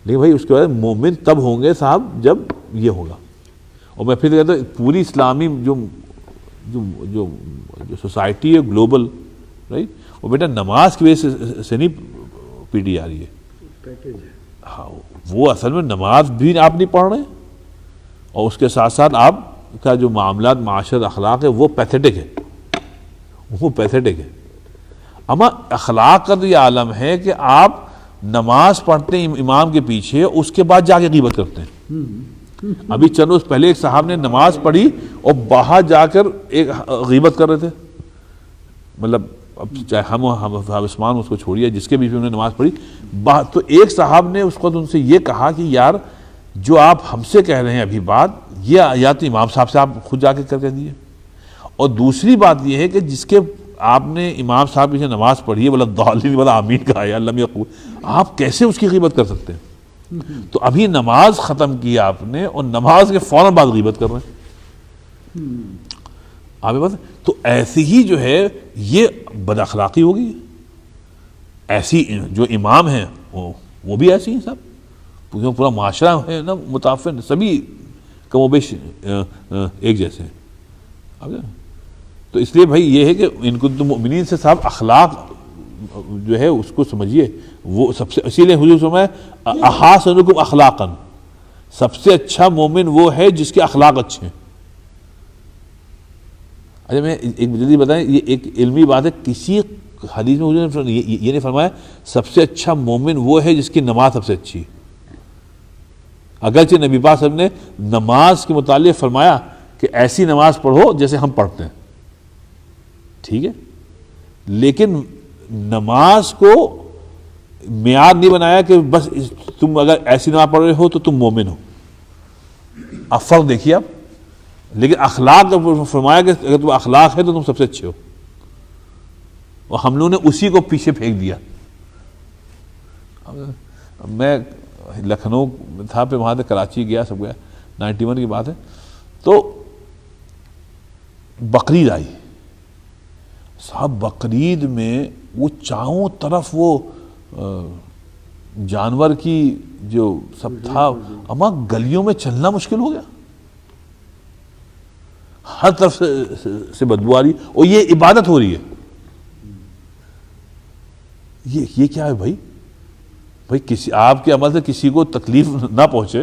لیکن بھائی اس کے بعد مومن تب ہوں گے صاحب جب یہ ہوگا. اور میں پھر کہتا ہوں پوری اسلامی جو جو جو جو سوسائٹی ہے گلوبل رائٹ، وہ بیٹا نماز کی وجہ سے نہیں پیٹی جا رہی ہے. پیکیج ہے. ہاں وہ اصل میں نماز بھی آپ نہیں پڑھ رہے، اور اس کے ساتھ ساتھ آپ کا جو معاملات معاشرت اخلاق ہے وہ پیتھیٹک ہے، وہ پیتھیٹک ہے. اما اخلاق کا تو یہ عالم ہے کہ آپ نماز پڑھتے ہیں امام کے پیچھے، اس کے بعد جا کے غیبت کرتے ہیں. ابھی چند روز پہلے ایک صاحب نے نماز پڑھی اور باہر جا کر ایک غیبت کر رہے تھے. مطلب اب چاہے ہم عثمان اس کو چھوڑیے، جس کے بیچ میں انہوں نے نماز پڑھی، تو ایک صاحب نے اس وقت ان سے یہ کہا کہ یار جو آپ ہم سے کہہ رہے ہیں ابھی بات، یہ یا تو امام صاحب سے آپ خود جا کے کر کے دیے. اور دوسری بات یہ ہے کہ جس کے آپ نے امام صاحب کی نماز پڑھی ہے، الضالین والا آمین کہا ہے، لم یقول، آپ کیسے اس کی غیبت کر سکتے ہیں؟ تو ابھی نماز ختم کی آپ نے اور نماز کے فوراً بعد غیبت کر رہے ہیں. آپ بات تو ایسی ہی جو ہے یہ بد اخلاقی ہوگی. ایسی جو امام ہیں وہ بھی ایسی ہیں سب، پورا معاشرہ ہے نا متعفن، سبھی کم و بیش ایک جیسے ہیں. تو اس لیے بھائی یہ ہے کہ ان کنتم مؤمنین سے صاحب اخلاق جو ہے اس کو سمجھیے، وہ سب سے، اسی لیے حضور فرمایا احاسنکم اخلاقا، سب سے اچھا مومن وہ ہے جس کے اخلاق اچھے ہیں. اچھا میں ایک جلدی بتائیں، یہ ایک علمی بات ہے، کسی حدیث میں حضور نے یہ نہیں فرمایا سب سے اچھا مومن وہ ہے جس کی نماز سب سے اچھی ہے. اگرچہ نبی پاک صلی اللہ علیہ وسلم نے نماز کے متعلق فرمایا کہ ایسی نماز پڑھو جیسے ہم پڑھتے ہیں، ٹھیک ہے، لیکن نماز کو معیار نہیں بنایا کہ بس تم اگر ایسی نماز پڑھ رہے ہو تو تم مومن ہو. اب فرق دیکھیے آپ. لیکن اخلاق فرمایا کہ اگر تم اخلاق ہے تو تم سب سے اچھے ہو، اور ہم لوگوں نے اسی کو پیچھے پھینک دیا. میں لکھنؤ تھا، پھر وہاں سے کراچی گیا، سب گیا، 91 کی بات ہے. تو بقرعید آئی صاحب، بقرعید میں وہ چاروں طرف وہ جانور کی جو سب تھا، اما گلیوں میں چلنا مشکل ہو گیا، ہر طرف سے بدبو آ رہی، اور یہ عبادت ہو رہی ہے. یہ کیا ہے بھائی؟ بھائی کسی آپ کے عمل سے کسی کو تکلیف نہ پہنچے.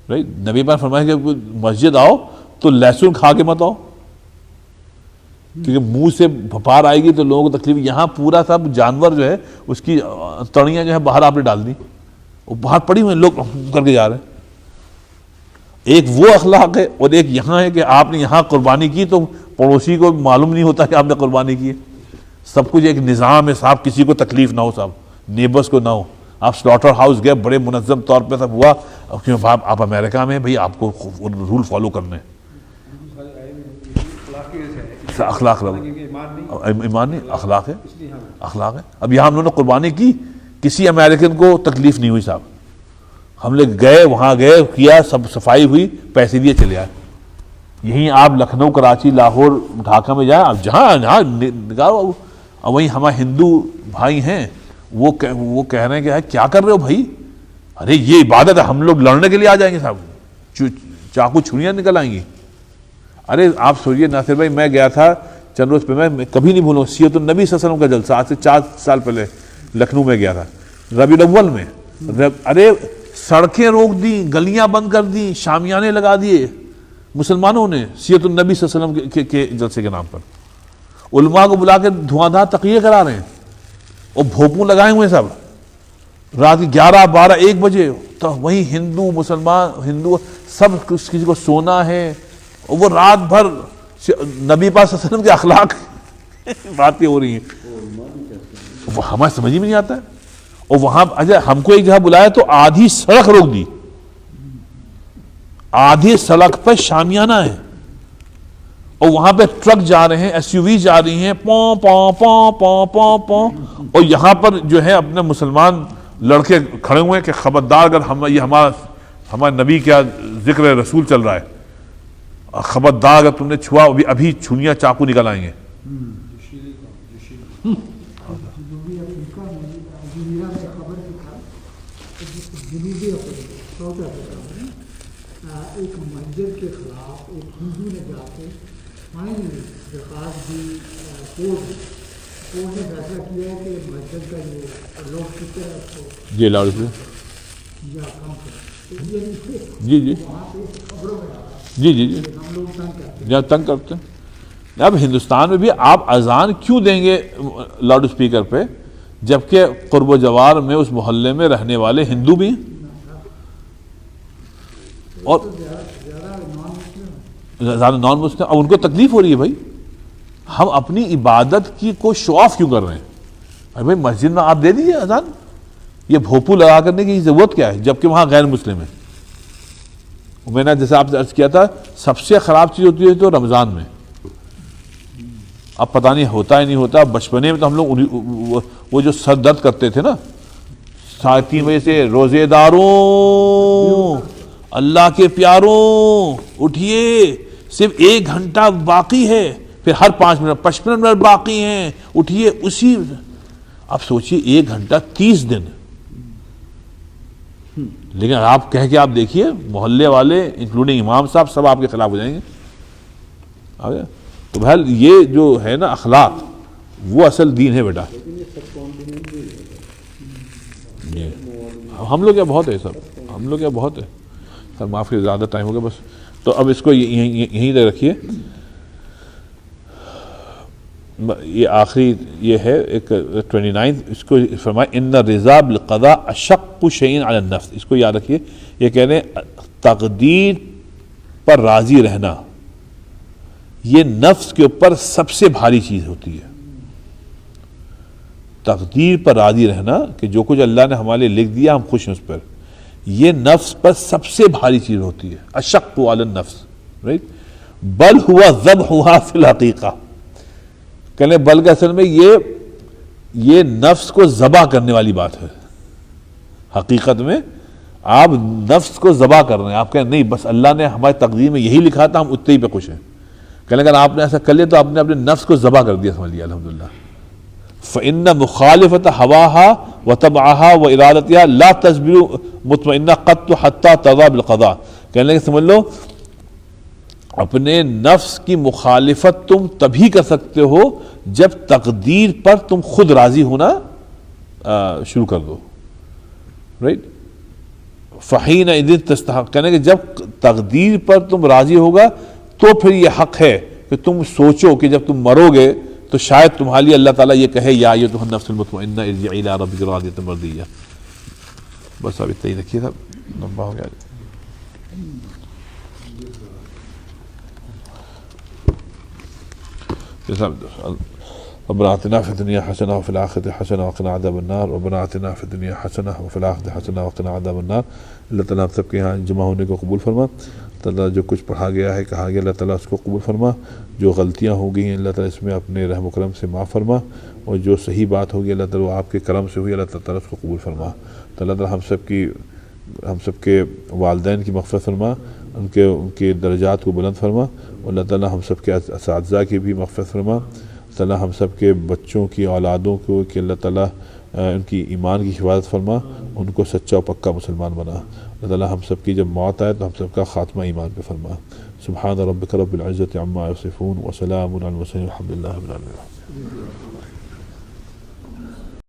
نبی پاک فرمایا کہ مسجد آؤ تو لہسن کھا کے مت آؤ، کیونکہ منہ سے بھپار آئے گی تو لوگوں کو تکلیف. یہاں پورا سب جانور جو ہے اس کی تڑیاں جو ہے باہر آپ نے ڈال دی، وہ باہر پڑی ہوئی لوگ کر کے جا رہے ہیں. ایک وہ اخلاق ہے، اور ایک یہاں ہے کہ آپ نے یہاں قربانی کی تو پڑوسی کو معلوم نہیں ہوتا کہ آپ نے قربانی کی ہے. سب کچھ ایک نظام ہے صاحب، کسی کو تکلیف نہ ہو صاحب، نیبرز کو نہ ہو. آپ سلاٹر ہاؤس گئے، بڑے منظم طور پہ سب ہوا، کیوں آپ امریکہ میں بھائی آپ کو رول فالو کرنے ہیں. اخلاق ایمان نہیں، اخلاق ہے، اخلاق ہے. اب یہاں ہم لوگوں نے قربانی کی، کسی امریکن کو تکلیف نہیں ہوئی صاحب. ہم لوگ گئے، وہاں گئے، کیا، سب صفائی ہوئی، پیسے دیے، چلے آئے. یہیں آپ لکھنؤ، کراچی، لاہور، ڈھاکہ میں جائیں، آپ جہاں نکالو. اور وہیں ہمارے ہندو بھائی ہیں، وہ کہہ رہے ہیں کہ کیا کر رہے ہو بھائی؟ ارے یہ عبادت ہے، ہم لوگ لڑنے کے لیے آ جائیں گے صاحب، چاقو چھریاں نکل آئیں گی. ارے آپ سوچیے ناصر بھائی، میں گیا تھا چند روز پہ، میں کبھی نہیں بھولوں سیرت النبی صلی اللہ علیہ وسلم کا جلسہ، آج سے 4 سال پہلے لکھنؤ میں گیا تھا، ربیع الاول میں. ارے سڑکیں روک دی، گلیاں بند کر دی، شامیانے لگا دیے مسلمانوں نے سیرت النبی صلی اللہ علیہ وسلم کے جلسے کے نام پر. علماء کو بلا کے دھواں دھار تقریر کرا رہے ہیں، اور بھوپوں لگائے ہوئے سب، رات کی 11، 12، 1 بجے. تو وہیں ہندو، مسلمان، ہندو سب کسی کو سونا ہے، اور وہ رات بھر نبی پاک صلی اللہ علیہ وسلم کے اخلاق باتیں ہو رہی ہیں، وہ ہمیں سمجھ میں نہیں آتا ہے. اور وہاں ہم کو ایک جگہ بلایا تو آدھی سڑک روک دی، آدھی سڑک پہ شامیانہ ہے، اور وہاں پہ ٹرک جا رہے ہیں، ایس یو وی جا رہی ہیں، پوں پوں پوں پوں پوں پوں. اور یہاں پر جو ہے اپنے مسلمان لڑکے کھڑے ہوئے ہیں کہ خبردار، اگر یہ ہمارے نبی کا ذکر رسول چل رہا ہے، خبردار اگر تم نے چھوا ابھی چھریاں چاقو نکل آئیں گے. جنوبی ساؤتھ افریقہ میں ایک مسجد کے خلاف ایک ہندو نے جا کے فائنلی درخواست دی، کورٹ نے فیصلہ کیا ہے کہ مسجد کا جو لاؤڈ اسپیکر ہے اس کو جی لاؤڈ اسپیکر یا کم کریں. جی جی وہاں پہ خبروں میں آتا جی جی جی ہم لوگ تنگ کرتے ہیں. جہاں تنگ کرتے ہیں. اب ہندوستان میں بھی آپ اذان کیوں دیں گے لاؤڈ اسپیکر پہ جبکہ قرب و جوار میں اس محلے میں رہنے والے ہندو بھی ہیں اور زیادہ نان مسلم. اب ان کو تکلیف ہو رہی ہے بھائی، ہم اپنی عبادت کی کو شو آف کیوں کر رہے ہیں؟ ارے بھائی مسجد میں آپ دے دیجیے اذان، یہ بھوپو لگا کرنے کی ضرورت کیا ہے جبکہ وہاں غیر مسلم ہے. میں نے جیسے آپ سے عرض کیا تھا سب سے خراب چیز ہوتی ہے تو رمضان میں. اب پتہ نہیں ہوتا ہی نہیں ہوتا. بچپنے میں تو ہم لوگ وہ جو سر درد کرتے تھے نا 3:30 بجے سے، روزے داروں اللہ کے پیاروں اٹھیے صرف 1 گھنٹہ باقی ہے، پھر ہر 5 منٹ 55 منٹ باقی ہیں اٹھیے اسی. اب سوچئے 1 گھنٹہ 30 دن. لیکن آپ کہہ کے آپ دیکھیے محلے والے انکلوڈنگ امام صاحب سب آپ کے خلاف ہو جائیں گے. تو بہرحال یہ جو ہے نا اخلاق وہ اصل دین ہے بیٹا. ہم لوگ کیا بہت ہے سب، ہم لوگ کیا بہت ہے سر. معاف کیجیے زیادہ ٹائم ہو گیا بس. تو اب اس کو یہیں تک رکھیے. یہ آخری یہ ہے ایک 29 اس کو فرمائے ان رضا بالقضاء اشق شیء علی النفس. اس کو یاد رکھیے. یہ کہہ رہے ہیں تقدیر پر راضی رہنا یہ نفس کے اوپر سب سے بھاری چیز ہوتی ہے. تقدیر پر راضی رہنا کہ جو کچھ اللہ نے ہمارے لیے لکھ دیا ہم خوش ہیں اس پر، یہ نفس پر سب سے بھاری چیز ہوتی ہے. اشق علی النفس رائٹ. بل ہوا ذبحھا فی الحقیقہ. کہنے بلکہ اصل میں یہ نفس کو ذبح کرنے والی بات ہے. حقیقت میں آپ نفس کو ذبح کر رہے ہیں. آپ کہیں نہیں بس اللہ نے ہماری تقدیر میں یہی لکھا تھا ہم اتنے ہی پہ خوش ہیں. کہنے اگر آپ نے ایسا کر لیا تو آپ نے اپنے نفس کو ذبح کر دیا سمجھ لیا. الحمدللہ. فإن مخالفت هواها وتبعها وإرادتها لا تصبر مطمئنہ قط حتى ترضى بالقضاء. کہنے لگے سمجھ لو اپنے نفس کی مخالفت تم تبھی کر سکتے ہو جب تقدیر پر تم خود راضی ہونا شروع کر دو. رائٹ. فحینئذ تستحق. کہنے کہ جب تقدیر پر تم راضی ہوگا تو پھر یہ حق ہے کہ تم سوچو کہ جب تم مرو گے تو شاید تمہارے لیے اللہ تعالیٰ یہ کہے یا ایھا النفس المطمئنہ ارجعی الی ربک راضیۃ مرضیہ. بس اب اتنا ہی رکھیے صاحب، لمبا ہو گیا. ربنا آتنا فی الدنیا حسنہ وفی الآخرۃ حسنہ وقنا عذاب النار. ربنا آتنا فی الدنیا حسنہ وفی الآخرۃ حسنہ وقنا عذاب النار. اللہ تعالیٰ آپ سب کے یہاں جمع ہونے کو قبول فرما. تعالیٰ جو کچھ پڑھا گیا ہے کہا گیا اللہ تعالیٰ اس کو قبول فرما. جو غلطیاں ہو گئی ہیں اللہ تعالیٰ اس میں اپنے رحم و کرم سے معاف فرما، اور جو صحیح بات ہوگی اللہ تعالیٰ آپ کے کرم سے ہوئی اللہ تعالیٰ اس کو قبول فرما. اللہ تعالیٰ ہم سب کے والدین کی مغفرت فرما، ان کے درجات کو بلند فرما، اور اللہ تعالیٰ ہم سب کے اساتذہ کی بھی مغفرت فرما. تعالیٰ ہم سب کے بچوں کی اولادوں کو کہ اللہ تعالیٰ ان کی ایمان کی حفاظت فرما، ان کو سچا و پکا مسلمان بنا. اللہ تعالیٰ ہم سب کی جب موت آئے تو ہم سب کا خاتمہ ایمان پہ فرما. سبحان ربک رب العزت عما یصفون وسلام علی المرسلین والحمد للہ رب العالمین.